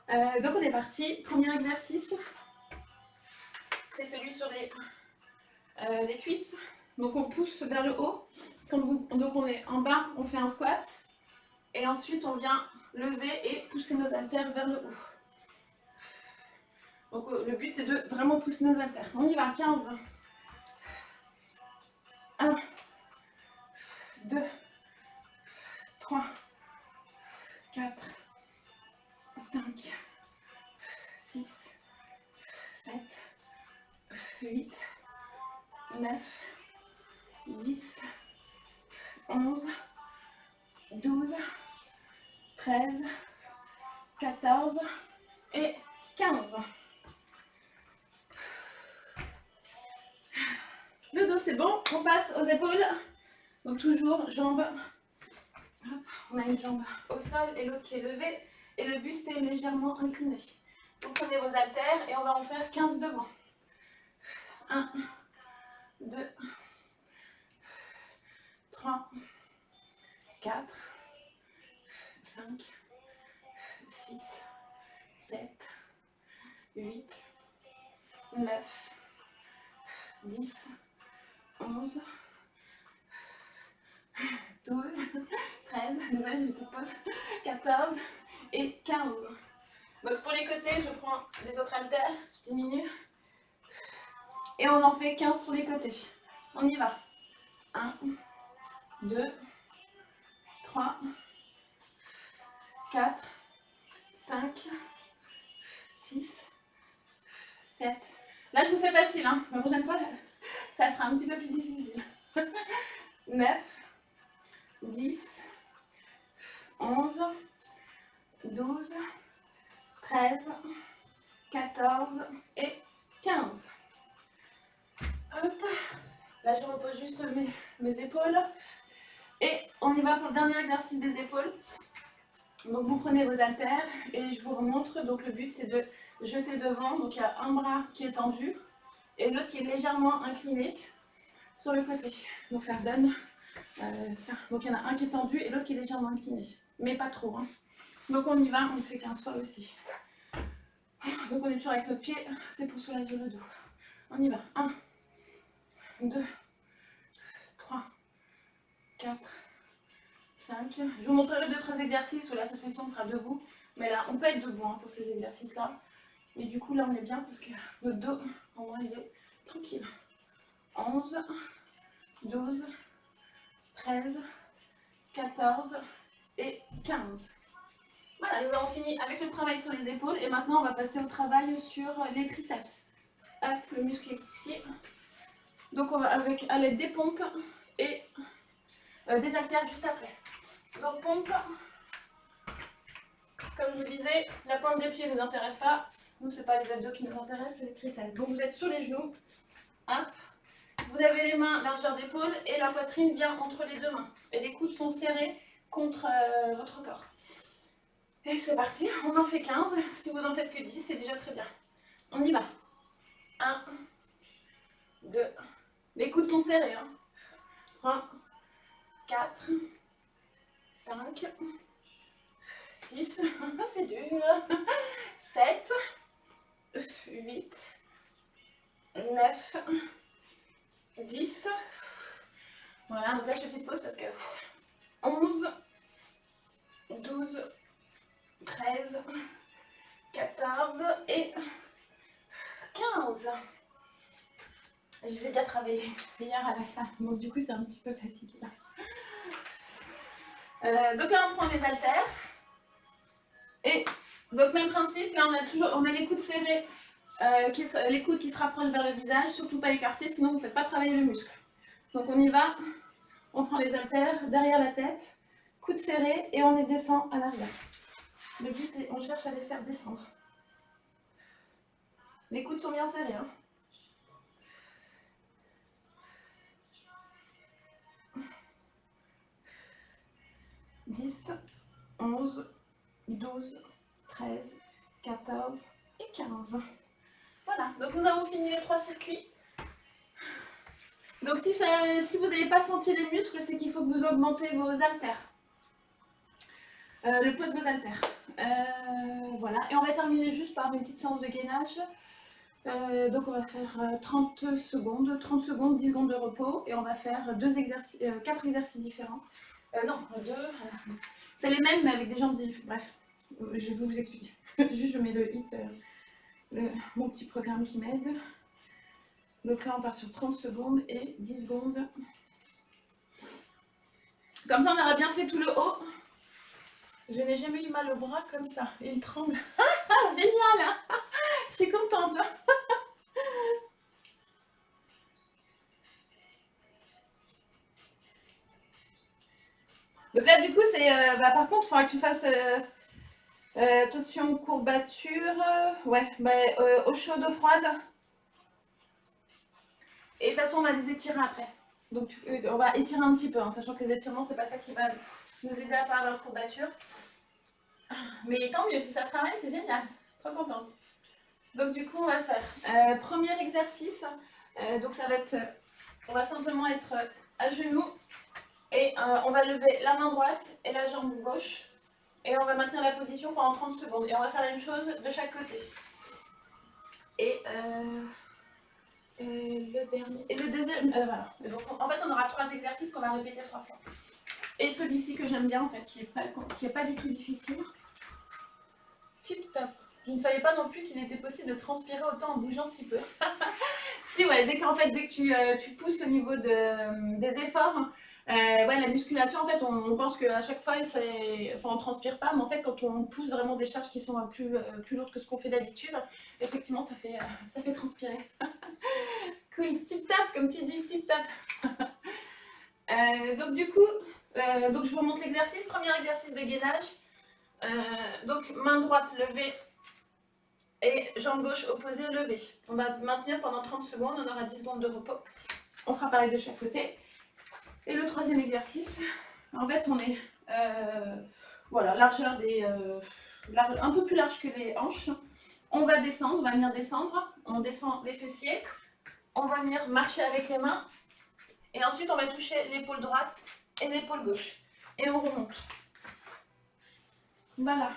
Donc on est parti. Premier exercice, c'est celui sur les cuisses. Donc on pousse vers le haut. Donc on est en bas, on fait un squat. Et ensuite on vient lever et pousser nos haltères vers le haut. Donc le but c'est de vraiment pousser nos haltères. On y va, 15. 1, 2, 3, 4, 5, 6, 7, 8, 9, 10, 11, 12, 13, 14 et 15. Le dos c'est bon, on passe aux épaules. Donc toujours jambes. Hop, on a une jambe au sol et l'autre qui est levée. Et le buste est légèrement incliné. Vous prenez vos haltères et on va en faire 15 devant. 1, 2, 3, 4, 5, 6, 7, 8, 9, 10, 11, 12, 13, désolé, j'ai une petite pause, 14 et 15. Donc pour les côtés, je prends les autres haltères, je diminue. Et on en fait 15 sur les côtés. On y va. 1, 2, 3, 4, 5, 6, 7. Là, je vous fais facile, hein. La prochaine fois, ça sera un petit peu plus difficile. 9, 10, 11, 12, 13, 14 et 15. Là, je repose juste mes épaules. Et on y va pour le dernier exercice des épaules. Donc vous prenez vos haltères et je vous remontre. Donc le but c'est de jeter devant. Donc il y a un bras qui est tendu et l'autre qui est légèrement incliné sur le côté. Donc ça donne ça. Donc il y en a un qui est tendu et l'autre qui est légèrement incliné. Mais pas trop. Hein. Donc on y va, on le fait 15 fois aussi. Donc on est toujours avec notre pied, c'est pour soulager le dos. On y va. 1, 2, 3, 4, 5. Je vous montrerai d'autres exercices où là cette fois-ci on sera debout. Mais là on peut être debout hein, pour ces exercices-là. Mais du coup là on est bien parce que notre dos, au moins il est tranquille. 11, 12, 13, 14 et 15. Voilà, nous avons fini avec le travail sur les épaules et maintenant on va passer au travail sur les triceps. Hop, le muscle est ici. Donc on va avec à l'aide des pompes et des haltères juste après. Donc pompe, comme je vous disais, la pointe des pieds ne nous intéresse pas. Nous, c'est pas les abdos qui nous intéressent, c'est les triceps. Donc vous êtes sur les genoux. Hop. Vous avez les mains largeur d'épaule et la poitrine bien entre les deux mains. Et les coudes sont serrés contre votre corps. Et c'est parti, on en fait 15. Si vous en faites que 10, c'est déjà très bien. On y va. 1, 2. Les coudes sont serrés. Hein. 3, 4, 5, 6, c'est dur. 7, 8, 9, 10. Voilà, donc là je fais une petite pause parce que 11, 12, 13, 14 et 15. Je les ai déjà travaillés hier à la salle, donc du coup c'est un petit peu fatigué. Donc là on prend les haltères. Et donc même principe, là on a les coudes serrés, les coudes qui se rapprochent vers le visage, surtout pas écartés, sinon vous ne faites pas travailler le muscle. Donc on y va, on prend les haltères derrière la tête, coudes serrés et on les descend à l'arrière. Le but est, on cherche à les faire descendre. Les coudes sont bien serrés. Hein. « 10, 11, 12, 13, 14 et 15. Voilà, donc nous avons fini les 3 circuits. Donc si vous n'avez pas senti les muscles, c'est qu'il faut que vous augmentez vos haltères. Le poids de vos haltères. Voilà, et on va terminer juste par une petite séance de gainage. Donc on va faire 30 secondes, 10 secondes de repos et on va faire 4 exercices différents. Non, 2. C'est les mêmes mais avec des jambes différentes. Bref, je vais vous expliquer. Juste je mets le hit, mon petit programme qui m'aide. Donc là on part sur 30 secondes et 10 secondes. Comme ça on aura bien fait tout le haut. Je n'ai jamais eu mal au bras comme ça. Il tremble. Ah, génial. Je suis contente. Donc là, du coup, c'est. Par contre, il faudra que tu fasses attention courbature. Ouais, eau chaude, eau froide. Et de toute façon, on va les étirer après. Donc, on va étirer un petit peu, hein, sachant que les étirements, c'est pas ça qui va nous aider à pas avoir courbature. Mais tant mieux, si ça travaille, c'est génial. Trop contente. Donc, du coup, on va faire premier exercice. Donc, ça va être. On va simplement être à genoux. Et on va lever la main droite et la jambe gauche. Et on va maintenir la position pendant 30 secondes. Et on va faire la même chose de chaque côté. Et le dernier. Et le deuxième. Voilà. Et donc, en fait, on aura 3 exercices qu'on va répéter 3 fois. Et celui-ci que j'aime bien, en fait, qui est pas du tout difficile. Tip top. Je ne savais pas non plus qu'il était possible de transpirer autant en bougeant si peu. Si, ouais, dès que tu pousses au niveau des efforts, ouais, la musculation, en fait, on pense qu'à chaque fois, on ne transpire pas, mais en fait, quand on pousse vraiment des charges qui sont plus lourdes que ce qu'on fait d'habitude, effectivement, ça fait transpirer. Cool, tip-tap, comme tu dis, tip-tap. Donc, du coup, donc je vous remonte l'exercice. Premier exercice de gainage. Donc, main droite levée et jambe gauche opposée levée. On va maintenir pendant 30 secondes, on aura 10 secondes de repos. On fera pareil de chaque côté. Et le troisième exercice, en fait, on est voilà, largeur des, un peu plus large que les hanches. On va descendre, on va venir descendre. On descend les fessiers. On va venir marcher avec les mains. Et ensuite, on va toucher l'épaule droite et l'épaule gauche. Et on remonte. Voilà.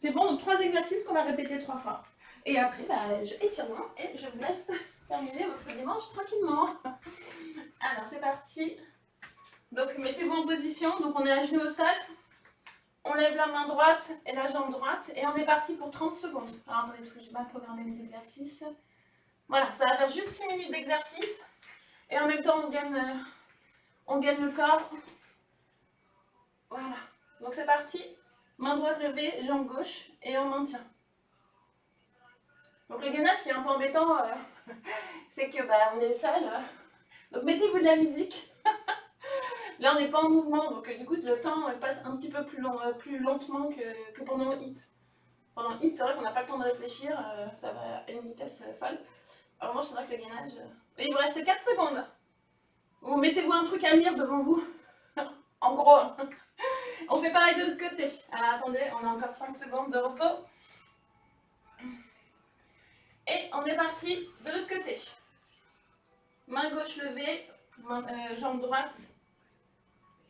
C'est bon, donc 3 exercices qu'on va répéter 3 fois. Et après, je étire et je vous laisse terminer votre dimanche tranquillement. Alors, c'est parti. Donc, mettez-vous en position. Donc, on est à genoux au sol. On lève la main droite et la jambe droite. Et on est parti pour 30 secondes. Alors, attendez, parce que j'ai mal programmé les exercices. Voilà, ça va faire juste 6 minutes d'exercice. Et en même temps, on gagne le corps. Voilà. Donc, c'est parti. Main droite levée, jambe gauche. Et on maintient. Donc, le gainage, ce qui est un peu embêtant, c'est que on est seul. Donc, mettez-vous de la musique. Là, on n'est pas en mouvement, donc du coup, le temps passe un petit peu plus lentement que pendant le hit. Pendant le hit, c'est vrai qu'on n'a pas le temps de réfléchir, ça va à une vitesse folle. En revanche, c'est vrai que le gainage... Et il vous reste 4 secondes. Ou mettez-vous un truc à lire devant vous. En gros, on fait pareil de l'autre côté. Alors, attendez, on a encore 5 secondes de repos. Et on est parti de l'autre côté. Main gauche levée, jambe droite.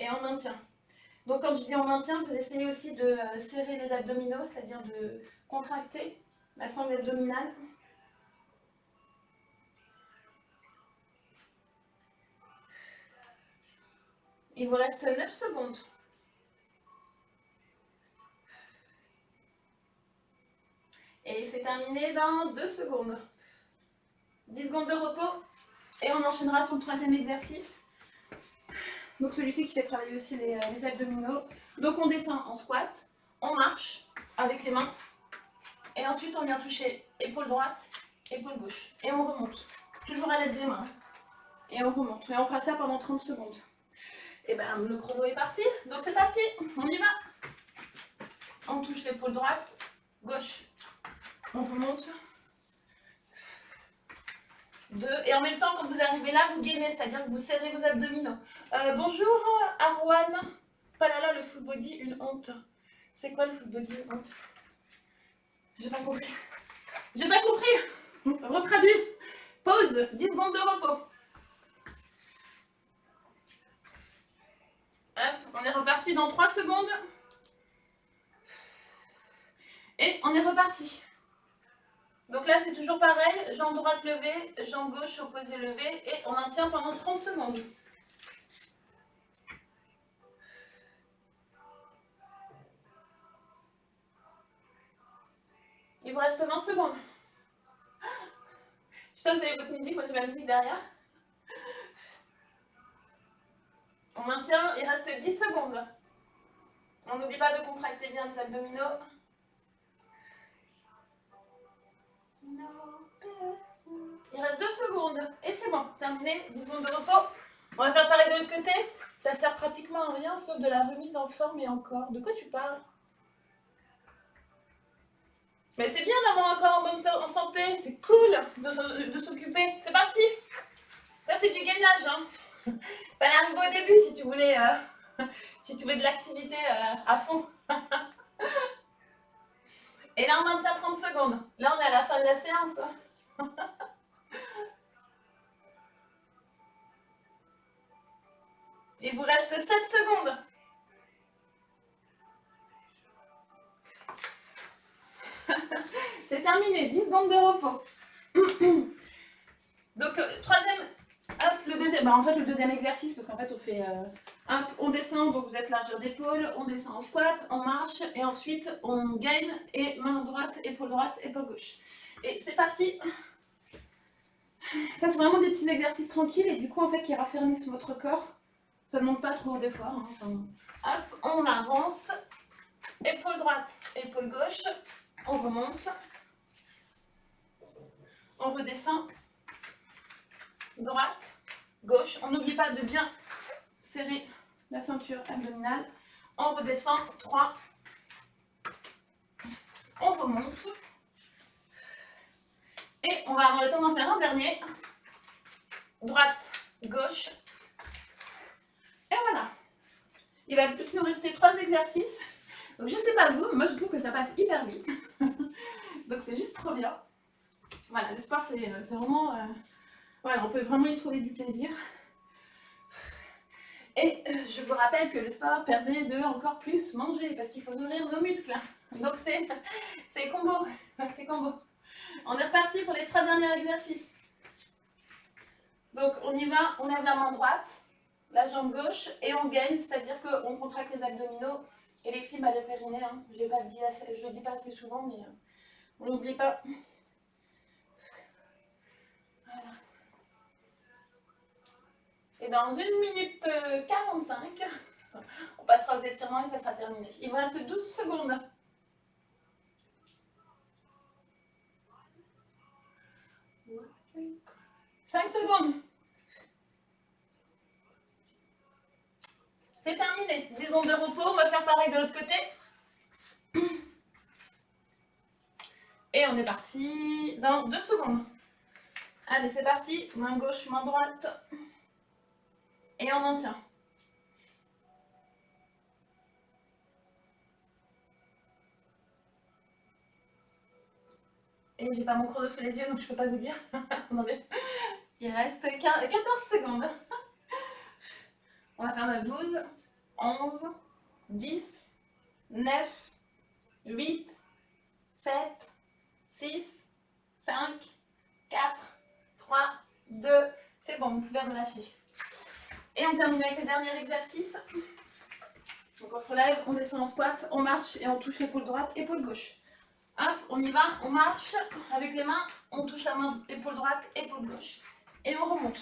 Et on maintient. Donc quand je dis on maintient, vous essayez aussi de serrer les abdominaux, c'est-à-dire de contracter la sangle abdominale. Il vous reste 9 secondes. Et c'est terminé dans 2 secondes. 10 secondes de repos. Et on enchaînera sur le troisième exercice. Donc celui-ci qui fait travailler aussi les abdominaux. Donc on descend en squat, on marche avec les mains. Et ensuite on vient toucher épaule droite, épaule gauche. Et on remonte. Toujours à l'aide des mains. Et on remonte. Et on fera ça pendant 30 secondes. Et le chrono est parti. Donc c'est parti, on y va. On touche l'épaule droite, gauche. On remonte. 2. Et en même temps, quand vous arrivez là, vous gainez, c'est-à-dire que vous serrez vos abdominaux. Bonjour Arwan. Palala, le full body, une honte. C'est quoi le full body, une honte? J'ai pas compris. J'ai pas compris. Retraduis. Pause. 10 secondes de repos. Hop, on est reparti dans 3 secondes. Et on est reparti. Donc là, c'est toujours pareil. Jambe droite levée, jambe gauche opposée levée. Et on maintient pendant 30 secondes. Il vous reste 20 secondes. J'espère que vous avez votre musique. Moi, j'ai ma musique derrière. On maintient. Il reste 10 secondes. On n'oublie pas de contracter bien les abdominaux. Il reste 2 secondes. Et c'est bon, terminé. 10 secondes de repos. On va faire pareil de l'autre côté. Ça sert pratiquement à rien sauf de la remise en forme et encore. De quoi tu parles? Mais c'est bien d'avoir un corps en santé. C'est cool de s'occuper. C'est parti. Ça, c'est du gainage. Hein. Fallait arriver au début si tu voulais, de l'activité à fond. Et là, on maintient 30 secondes. Là, on est à la fin de la séance. Il vous reste 7 secondes. C'est terminé. 10 secondes de repos. Donc, troisième, hop, le deuxième, en fait, le deuxième exercice, parce qu'en fait, on fait, hop, on descend, donc vous êtes largeur d'épaule, on descend en squat, on marche, et ensuite, on gaine, et main droite, épaule gauche. Et c'est parti. Ça, c'est vraiment des petits exercices tranquilles, et du coup, en fait, qui raffermissent votre corps. Ça ne demande pas trop d'efforts. Hein, enfin, hop, on avance, épaule droite, épaule gauche, on remonte, on redescend, droite, gauche. On n'oublie pas de bien serrer la ceinture abdominale. On redescend, 3. On remonte. Et on va avoir le temps d'en faire un dernier. Droite, gauche. Et voilà. Il va plus que nous rester 3 exercices. Donc je sais pas vous, mais moi je trouve que ça passe hyper vite. Donc c'est juste trop bien. Voilà, le sport c'est vraiment... voilà, on peut vraiment y trouver du plaisir. Et je vous rappelle que le sport permet de encore plus manger parce qu'il faut nourrir nos muscles. Donc c'est combo. C'est combo. On est reparti pour les 3 derniers exercices. Donc on y va, on lève la main droite, la jambe gauche et on gaine, c'est-à-dire qu'on contracte les abdominaux et les filles, les périnées. Hein. Je ne dis pas assez souvent, mais on n'oublie pas. Voilà. Et dans 1 minute 45, on passera aux étirements et ça sera terminé. Il vous reste 12 secondes. « 5 secondes. C'est terminé. 10 secondes de repos. On va faire pareil de l'autre côté. Et on est parti dans 2 secondes. Allez, c'est parti. Main gauche, main droite. Et on maintient. Et j'ai pas mon chrono sous les yeux, donc je peux pas vous dire. Attendez. Il reste 14 secondes. On va faire notre 12, 11, 10, 9, 8, 7, 6, 5, 4, 3, 2. C'est bon, vous pouvez relâcher. Et on termine avec le dernier exercice. Donc on se relève, on descend en squat, on marche et on touche l'épaule droite, épaule gauche. Hop, on y va, on marche avec les mains, on touche la main, épaule droite, épaule gauche. Et on remonte.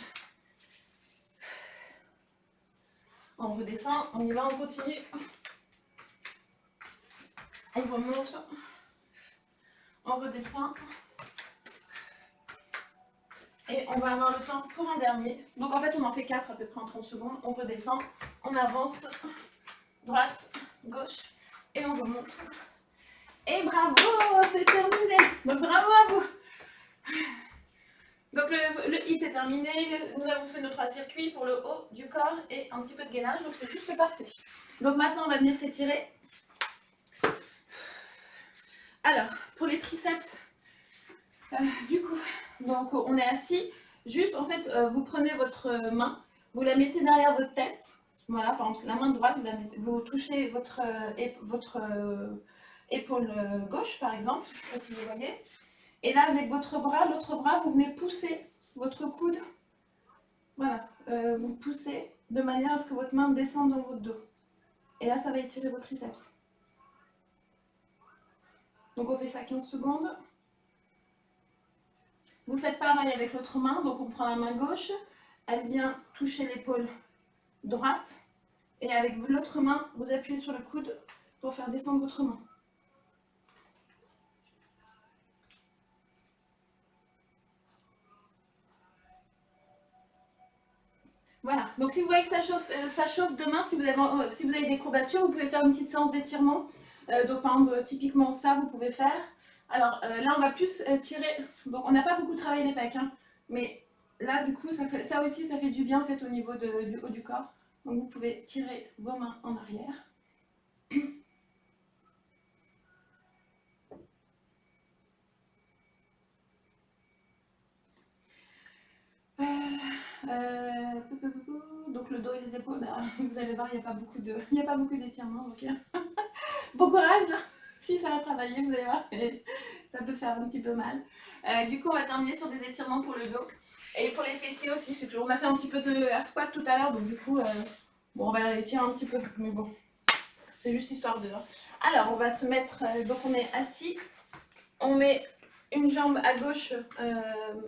On redescend, on y va, on continue. On remonte. On redescend. Et on va avoir le temps pour un dernier. Donc en fait, on en fait 4 à peu près en 30 secondes. On redescend, on avance, droite, gauche, et on remonte. Et bravo, c'est terminé. Donc bravo à vous. Donc le hit est terminé. Nous avons fait nos 3 circuits pour le haut du corps et un petit peu de gainage. Donc c'est juste parfait. Donc maintenant, on va venir s'étirer. Alors, pour les triceps, du coup, donc on est assis. Juste, en fait, vous prenez votre main, vous la mettez derrière votre tête. Voilà, par exemple, c'est la main droite, vous touchez votre épaule gauche, par exemple, je ne sais pas si vous voyez. Et là, avec votre bras, l'autre bras, vous venez pousser votre coude. Voilà, vous poussez de manière à ce que votre main descende dans votre dos. Et là, ça va étirer vos triceps. Donc, on fait ça 15 secondes. Vous faites pareil avec l'autre main. Donc, on prend la main gauche, elle vient toucher l'épaule droite. Et avec l'autre main, vous appuyez sur le coude pour faire descendre votre main. Voilà, donc si vous voyez que ça chauffe demain, si vous avez des courbatures, vous pouvez faire une petite séance d'étirement. Donc par exemple, typiquement ça, vous pouvez faire. Alors là, on va plus tirer, donc on n'a pas beaucoup travaillé les pecs, hein, mais là, du coup, ça aussi, ça fait du bien en fait au niveau du haut du corps. Donc vous pouvez tirer vos mains en arrière. Donc le dos et les épaules, bah, vous allez voir, il n'y a pas beaucoup d'étirements. Donc, bon courage, si ça va travailler, vous allez voir, ça peut faire un petit peu mal. Du coup, on va terminer sur des étirements pour le dos. Et pour les fessiers aussi, c'est toujours. On a fait un petit peu de air squat tout à l'heure, donc du coup, bon, on va étirer un petit peu, mais bon, c'est juste histoire de. Alors, on va se mettre, donc on est assis, on met une jambe à gauche, alors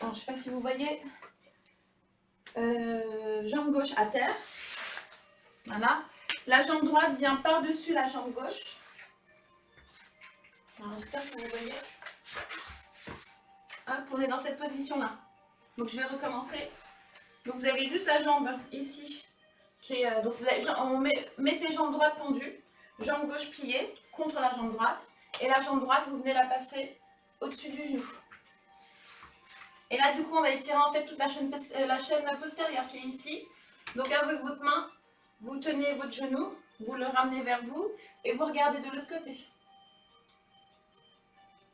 je ne sais pas si vous voyez, jambe gauche à terre, voilà. La jambe droite vient par-dessus la jambe gauche. Alors, j'espère que vous voyez. Hop, on est dans cette position-là. Donc, je vais recommencer. Donc, vous avez juste la jambe ici. Qui est, donc, mettez jambe droite tendue, jambe gauche pliée contre la jambe droite. Et la jambe droite, vous venez la passer au-dessus du genou. Et là, du coup, on va étirer en fait toute la chaîne postérieure qui est ici. Donc avec votre main, vous tenez votre genou, vous le ramenez vers vous et vous regardez de l'autre côté.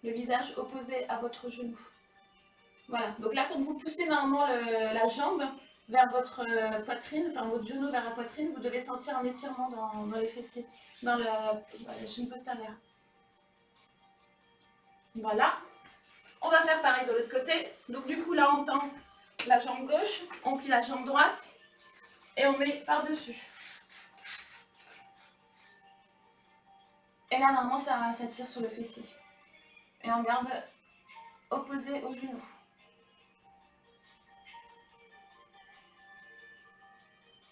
Le visage opposé à votre genou. Voilà, donc là quand vous poussez normalement la jambe vers votre poitrine, enfin votre genou vers la poitrine, vous devez sentir un étirement dans les fessiers, dans la chaîne postérieure. Voilà, on va faire pareil de l'autre côté. Donc du coup là on tend la jambe gauche, on plie la jambe droite et on met par-dessus. Et là normalement ça tire sur le fessier. Et on garde opposé au genou.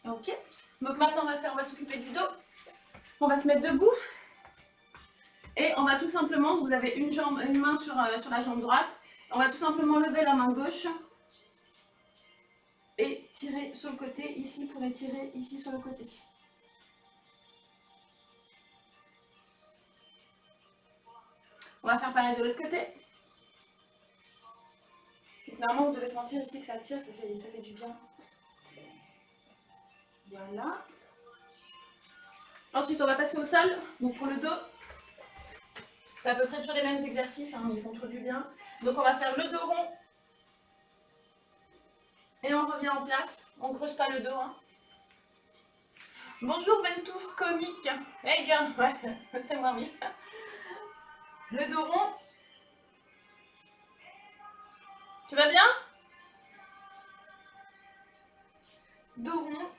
Ok, donc maintenant on va s'occuper du dos. On va se mettre debout. Et on va tout simplement, vous avez une main sur la jambe droite. On va tout simplement lever la main gauche. Et tirer sur le côté ici pour étirer ici sur le côté. On va faire pareil de l'autre côté. Donc, normalement vous devez sentir ici que ça tire, ça fait du bien. Voilà. Ensuite, on va passer au sol. Donc pour le dos, c'est à peu près toujours les mêmes exercices, hein, mais ils font trop du bien. Donc on va faire le dos rond. Et on revient en place. On ne creuse pas le dos. Hein. Bonjour Ventus comique. Hey gars, ouais, c'est moi, oui. Le dos rond. Tu vas bien? Dos rond.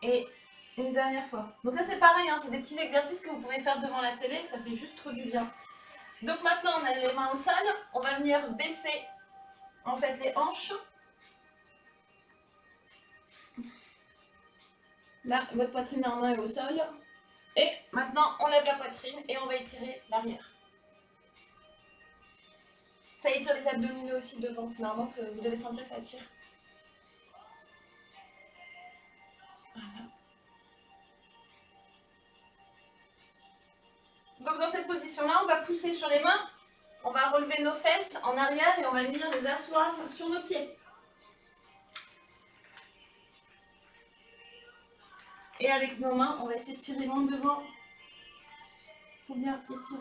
Et une dernière fois. Donc là c'est pareil, hein, c'est des petits exercices que vous pouvez faire devant la télé, ça fait juste trop du bien. Donc maintenant on a les mains au sol, on va venir baisser en fait les hanches. Là votre poitrine normalement est au sol. Et maintenant on lève la poitrine et on va étirer l'arrière. Ça étire les abdominaux aussi devant, normalement vous devez sentir que ça tire. Voilà. Donc dans cette position-là, on va pousser sur les mains, on va relever nos fesses en arrière et on va venir les asseoir sur nos pieds. Et avec nos mains, on va essayer de tirer loin devant pour bien étirer.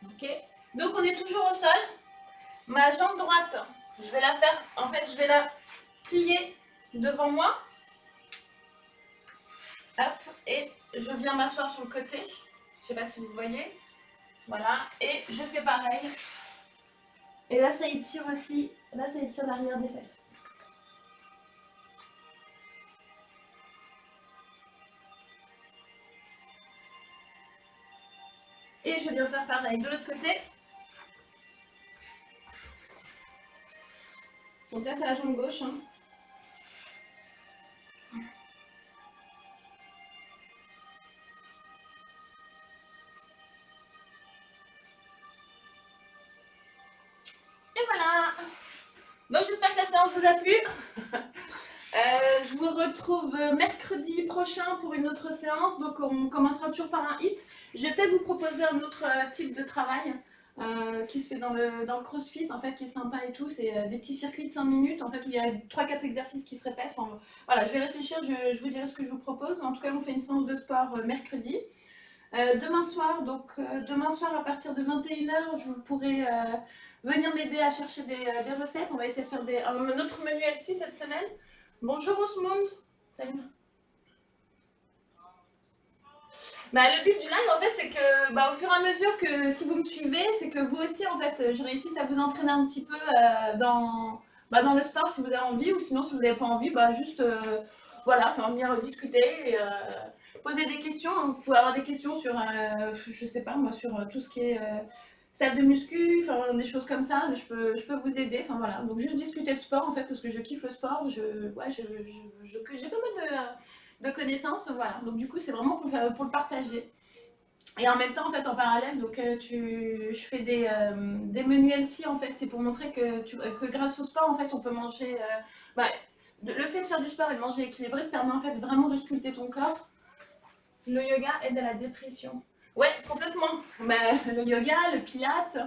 Ok, donc on est toujours au sol. Ma jambe droite, je vais la faire, en fait, je vais la plier devant moi. Hop, et je viens m'asseoir sur le côté. Je ne sais pas si vous voyez. Voilà, et je fais pareil. Et là, ça étire aussi. Là, ça étire l'arrière des fesses. Et je viens faire pareil de l'autre côté. Donc là, c'est la jambe gauche. Hein. Et voilà. Donc j'espère que la séance vous a plu. Je vous retrouve mercredi prochain pour une autre séance. Donc on commencera toujours par un hit. Je vais peut-être vous proposer un autre type de travail qui se fait dans le crossfit, en fait, qui est sympa et tout. C'est des petits circuits de 5 minutes, en fait, où il y a 3-4 exercices qui se répètent. Enfin, voilà, je vais réfléchir, je vous dirai ce que je vous propose. En tout cas, on fait une séance de sport mercredi. Demain soir à partir de 21h, je pourrai venir m'aider à chercher des recettes. On va essayer de faire un autre menu healthy cette semaine. Bonjour Osmond. Salut. Bah, le but du live en fait c'est que au fur et à mesure que si vous me suivez, c'est que vous aussi en fait je réussisse à vous entraîner un petit peu dans le sport si vous avez envie, ou sinon si vous n'avez pas envie, juste voilà, venir discuter et poser des questions. Vous pouvez avoir des questions sur je sais pas moi, sur tout ce qui est salle de muscu, des choses comme ça, je peux vous aider, voilà. Donc juste discuter de sport en fait parce que je kiffe le sport, j'ai pas mal de connaissances, voilà. Donc du coup c'est vraiment pour le partager. Et en même temps en fait en parallèle, donc je fais des menus healthy en fait, c'est pour montrer que grâce au sport en fait on peut manger Le fait de faire du sport et de manger équilibré te permet en fait vraiment de sculpter ton corps. Le yoga aide à la dépression. Ouais, complètement. Le yoga, le pilates,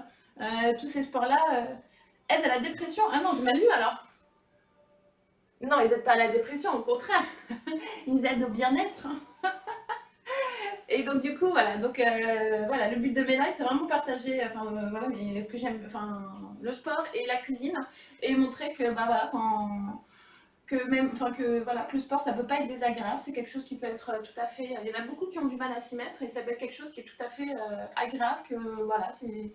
tous ces sports-là aident à la dépression. Ah non, j'ai mal lu alors. Non, ils aident pas à la dépression, au contraire. Ils aident au bien-être. Et donc du coup, voilà. Donc voilà, le but de mes lives, c'est vraiment partager, enfin voilà, mais ce que j'aime, enfin le sport et la cuisine, et montrer que bah voilà, que même, enfin que voilà, que le sport, ça peut pas être désagréable. C'est quelque chose qui peut être tout à fait. Il y en a beaucoup qui ont du mal à s'y mettre, et ça peut être quelque chose qui est tout à fait agréable. Que voilà, c'est.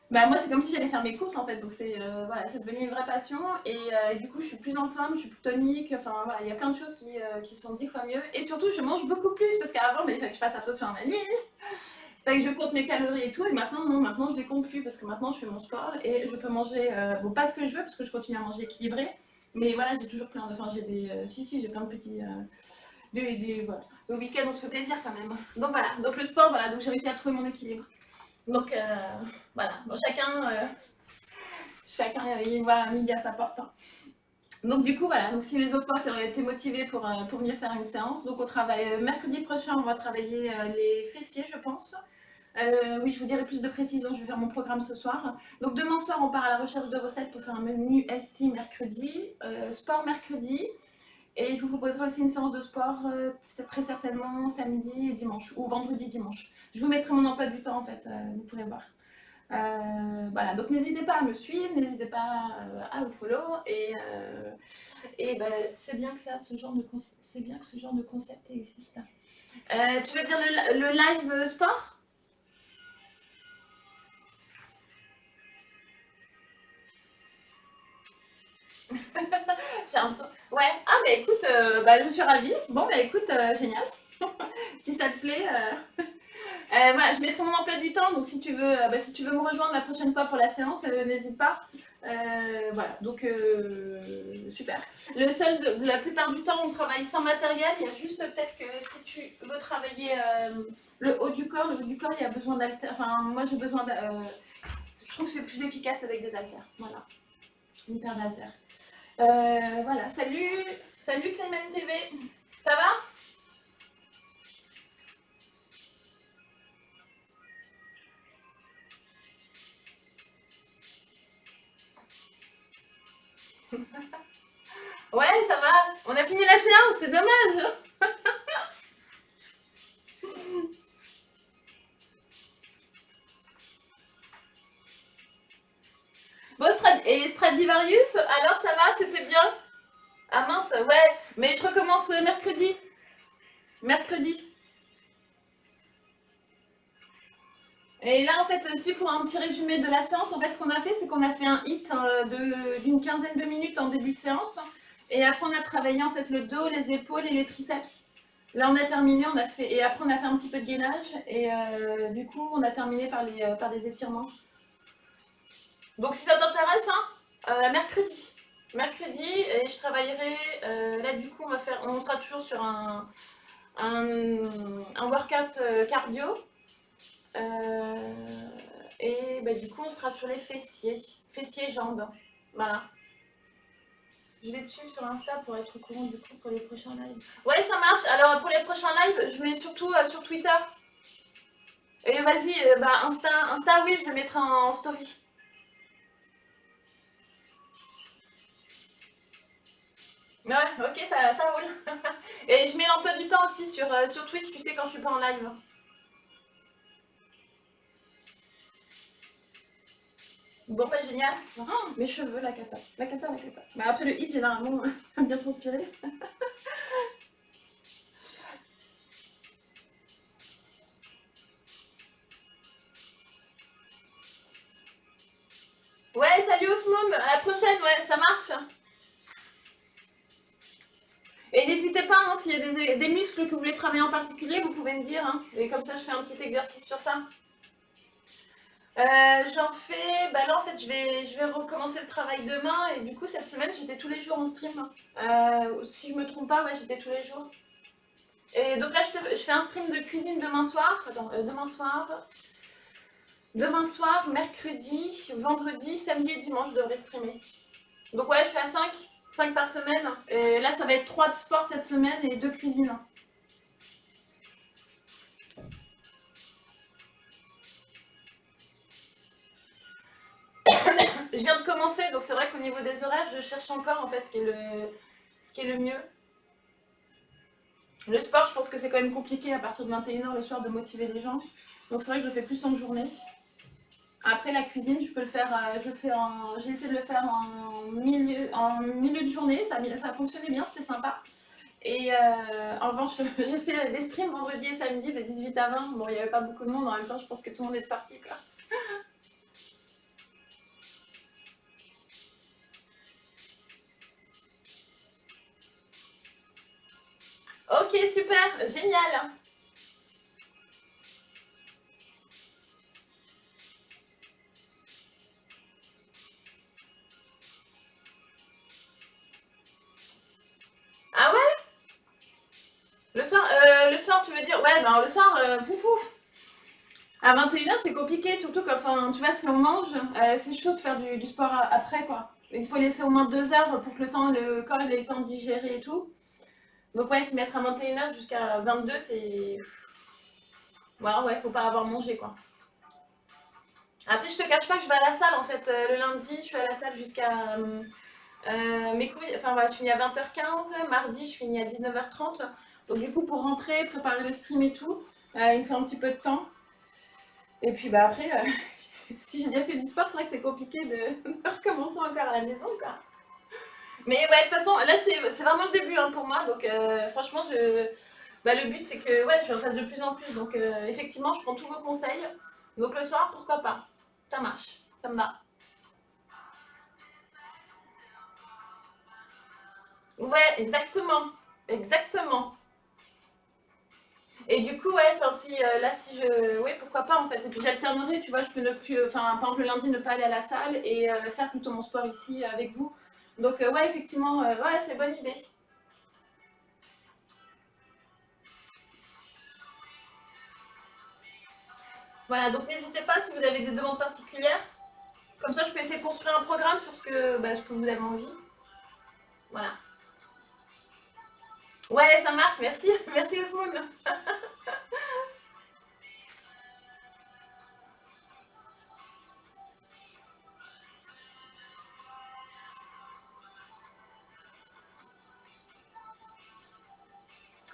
Bah, moi, c'est comme si j'allais faire mes courses en fait, donc c'est voilà, c'est devenu une vraie passion et du coup, je suis plus en forme, je suis plus tonique, enfin voilà, il y a plein de choses qui sont 10 fois mieux et surtout, je mange beaucoup plus parce qu'avant, mais il fallait que je fasse attention à ma ligne, il fallait que je compte mes calories et tout et maintenant, non, maintenant je les compte plus parce que maintenant je fais mon sport et je peux manger, bon, pas ce que je veux parce que je continue à manger équilibré, mais voilà, j'ai toujours plein de, enfin j'ai des, si, j'ai plein de petits, voilà. Le week-end, on se fait plaisir quand même. Donc voilà, donc le sport, voilà, donc j'ai réussi à trouver mon équilibre. Donc voilà, bon, chacun y voit midi à sa porte. Hein. Donc du coup voilà, donc si les autres potes auraient été motivés pour venir faire une séance, donc on travaille mercredi prochain, on va travailler les fessiers je pense. Oui, je vous dirai plus de précision, je vais faire mon programme ce soir. Donc demain soir, on part à la recherche de recettes pour faire un menu healthy mercredi, sport mercredi, et je vous proposerai aussi une séance de sport très certainement samedi et dimanche, ou vendredi dimanche. Je vous mettrai mon emploi du temps en fait, vous pourrez voir. Voilà, donc n'hésitez pas à me suivre, n'hésitez pas à vous follow et ben, c'est bien que c'est bien que ce genre de concept existe. Tu veux dire le live sport? J'ai l'impression. Ouais. Ah mais écoute, bah, je suis ravie. Bon bah écoute, génial. Si ça te plaît. Voilà, je mettrai mon emploi du temps, donc si tu veux, bah, si tu veux me rejoindre la prochaine fois pour la séance, n'hésite pas. Voilà, donc super. La plupart du temps, on travaille sans matériel. Il y a juste peut-être que si tu veux travailler le haut du corps, il y a besoin d'haltères. Enfin, moi j'ai besoin je trouve que c'est plus efficace avec des haltères. Voilà, une paire d'haltères. Voilà, salut Clément TV. Ça va? Ouais, ça va. On a fini la séance, c'est dommage. Bon, et Stradivarius, alors ça va, c'était bien? Ah mince, ouais, mais je recommence mercredi. Mercredi. Et là, en fait, aussi pour un petit résumé de la séance, en fait, ce qu'on a fait, c'est qu'on a fait un hit d'une quinzaine de minutes en début de séance. Et après, on a travaillé en fait le dos, les épaules et les triceps. Là, on a terminé, on a fait, et après, on a fait un petit peu de gainage. Et du coup, on a terminé par des étirements. Donc, si ça t'intéresse, hein, mercredi. Mercredi, et je travaillerai. Là, du coup, on sera toujours sur un workout cardio. Et bah, du coup, on sera sur les fessiers. Fessiers, jambes. Voilà. Je vais te suivre sur Insta pour être au courant du coup pour les prochains lives. Ouais, ça marche. Alors, pour les prochains lives, je mets surtout sur Twitter. Et vas-y, bah, Insta, oui, je le mettrai en story. Ouais, ok, ça roule. Et je mets l'emploi du temps aussi sur Twitch, tu sais, quand je suis pas en live. Bon, bah génial. Oh, mes cheveux, la cata. La cata, la cata. Bah, après le hit, généralement, bien transpiré. Ouais, salut Osmoon, à la prochaine, ouais, ça marche. Et n'hésitez pas, hein, s'il y a des muscles que vous voulez travailler en particulier, vous pouvez me dire. Hein, et comme ça, je fais un petit exercice sur ça. J'en fais. Bah là, en fait, je vais recommencer le travail demain. Et du coup, cette semaine, j'étais tous les jours en stream. Si je me trompe pas, ouais, j'étais tous les jours. Et donc là, je fais un stream de cuisine demain soir. Attends, demain soir. Demain soir, mercredi, vendredi, samedi et dimanche, je devrais streamer. Donc ouais, je fais à 5. 5 par semaine. Et là, ça va être 3 de sport cette semaine et 2 cuisine. Je viens de commencer, donc c'est vrai qu'au niveau des horaires, je cherche encore en fait ce qui est le mieux. Le sport, je pense que c'est quand même compliqué à partir de 21h le soir de motiver les gens. Donc c'est vrai que je le fais plus en journée. Après la cuisine, je peux le faire, j'ai essayé de le faire en milieu de journée, ça fonctionnait bien, c'était sympa. Et en revanche, j'ai fait des streams vendredi et samedi de 18 à 20. Bon, il n'y avait pas beaucoup de monde, en même temps, je pense que tout le monde est sorti, quoi. Ok, super, génial. Ah ouais, le soir, tu veux dire, ouais, ben le soir, pouf pouf. À 21h, c'est compliqué, surtout que, enfin, tu vois, si on mange, c'est chaud de faire du sport après, quoi. Il faut laisser au moins 2 heures pour que le corps il ait le temps de digérer et tout. Donc, ouais, se mettre à 21h jusqu'à 22, c'est. Voilà, ouais, faut pas avoir mangé, quoi. Après, je te cache pas que je vais à la salle, en fait. Le lundi, je suis à la salle jusqu'à. Mes couilles, enfin, voilà, je finis à 20h15. Mardi, je finis à 19h30. Donc, du coup, pour rentrer, préparer le stream et tout, il me faut un petit peu de temps. Et puis, bah, après. Si j'ai déjà fait du sport, c'est vrai que c'est compliqué de recommencer encore à la maison, quoi. Mais ouais, de toute façon, là, c'est vraiment le début hein, pour moi. Donc, franchement, bah, le but, c'est que ouais, je en fasse de plus en plus. Donc, effectivement, je prends tous vos conseils. Donc, le soir, pourquoi pas. Ça marche, ça me va. Ouais, exactement. Exactement. Et du coup, ouais, enfin, si là, si je. Ouais, pourquoi pas en fait. Et puis, j'alternerai, tu vois, je peux ne plus. Enfin, par exemple, le lundi, ne pas aller à la salle et faire plutôt mon sport ici avec vous. Donc, ouais, effectivement, ouais, c'est bonne idée. Voilà, donc n'hésitez pas si vous avez des demandes particulières. Comme ça, je peux essayer de construire un programme sur ce que vous avez envie. Voilà. Ouais, ça marche, merci. Merci Osmoun.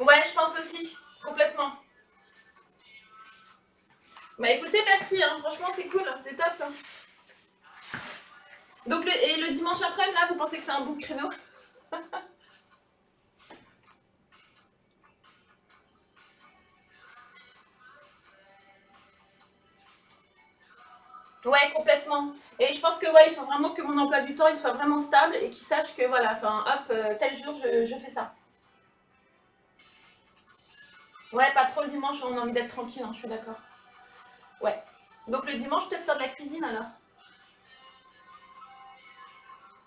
Ouais, je pense aussi. Complètement. Bah écoutez, merci. Hein. Franchement, c'est cool. C'est top. Donc, et le dimanche après, là, vous pensez que c'est un bon créneau? Ouais, complètement. Et je pense que ouais, il faut vraiment que mon emploi du temps il soit vraiment stable et qu'il sache que voilà, enfin hop, tel jour je fais ça. Ouais, pas trop le dimanche, on a envie d'être tranquille, hein, je suis d'accord. Ouais. Donc le dimanche, peut-être faire de la cuisine alors.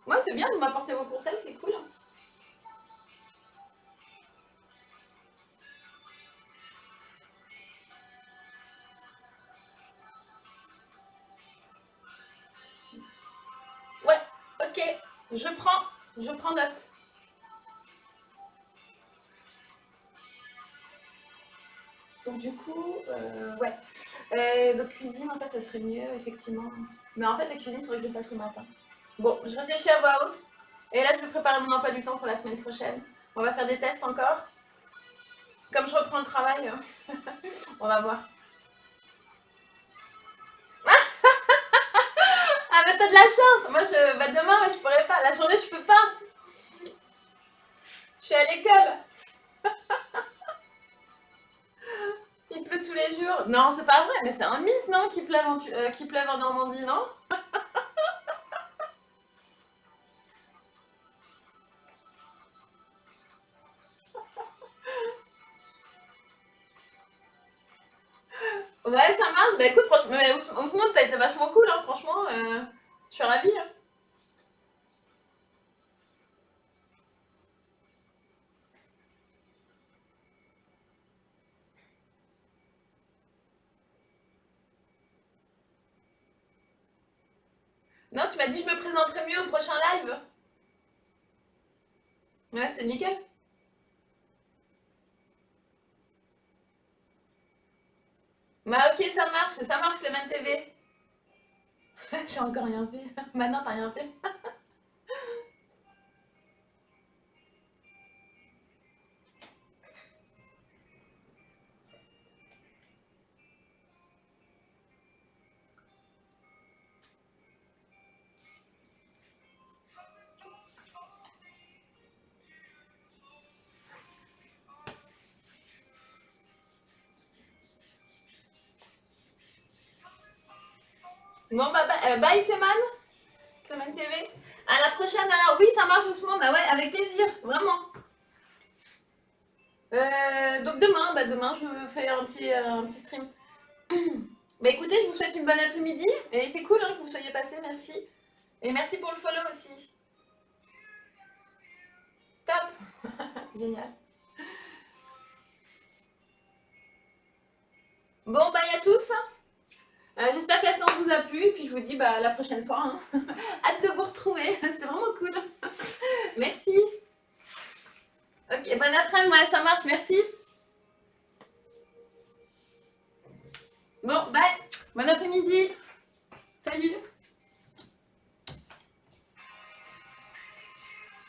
Ouais, c'est bien de m'apporter vos conseils, c'est cool. Ouais, ok, je prends note. Donc du coup, ouais. Donc cuisine, en fait, ça serait mieux, effectivement. Mais en fait, la cuisine, il faudrait que je le fasse le matin. Bon, je réfléchis à voix haute. Et là, je vais préparer mon emploi du temps pour la semaine prochaine. On va faire des tests encore. Comme je reprends le travail, on va voir. Ah, mais t'as de la chance. Moi, bah, demain, je pourrais pas. La journée, je peux pas. Je suis à l'école. Il pleut tous les jours. Non, c'est pas vrai, mais c'est un mythe, non, qu'il pleuve en Normandie, non? Ouais, ça marche. Bah écoute, franchement, mais Ousmane, t'as été vachement cool, hein, franchement. Je suis ravie. Hein. Non, tu m'as dit que je me présenterai mieux au prochain live. Ouais, c'était nickel. Bah ok, ça marche Clément TV. J'ai encore rien fait. Maintenant, t'as rien fait. Bon, bah, bye Clément TV. À la prochaine. Alors, oui, ça marche Ousmane. Ah ouais, avec plaisir, vraiment. Donc, demain, je fais un petit stream. Bah, écoutez, je vous souhaite une bonne après-midi. Et c'est cool hein, que vous soyez passés, merci. Et merci pour le follow aussi. Top. Génial. Bon, bye à tous. J'espère que la séance vous a plu. Et puis, je vous dis bah, à la prochaine fois. Hein. Hâte de vous retrouver. C'était vraiment cool. Merci. Ok, bon après-midi, ouais, ça marche, merci. Bon, bye. Bon après-midi.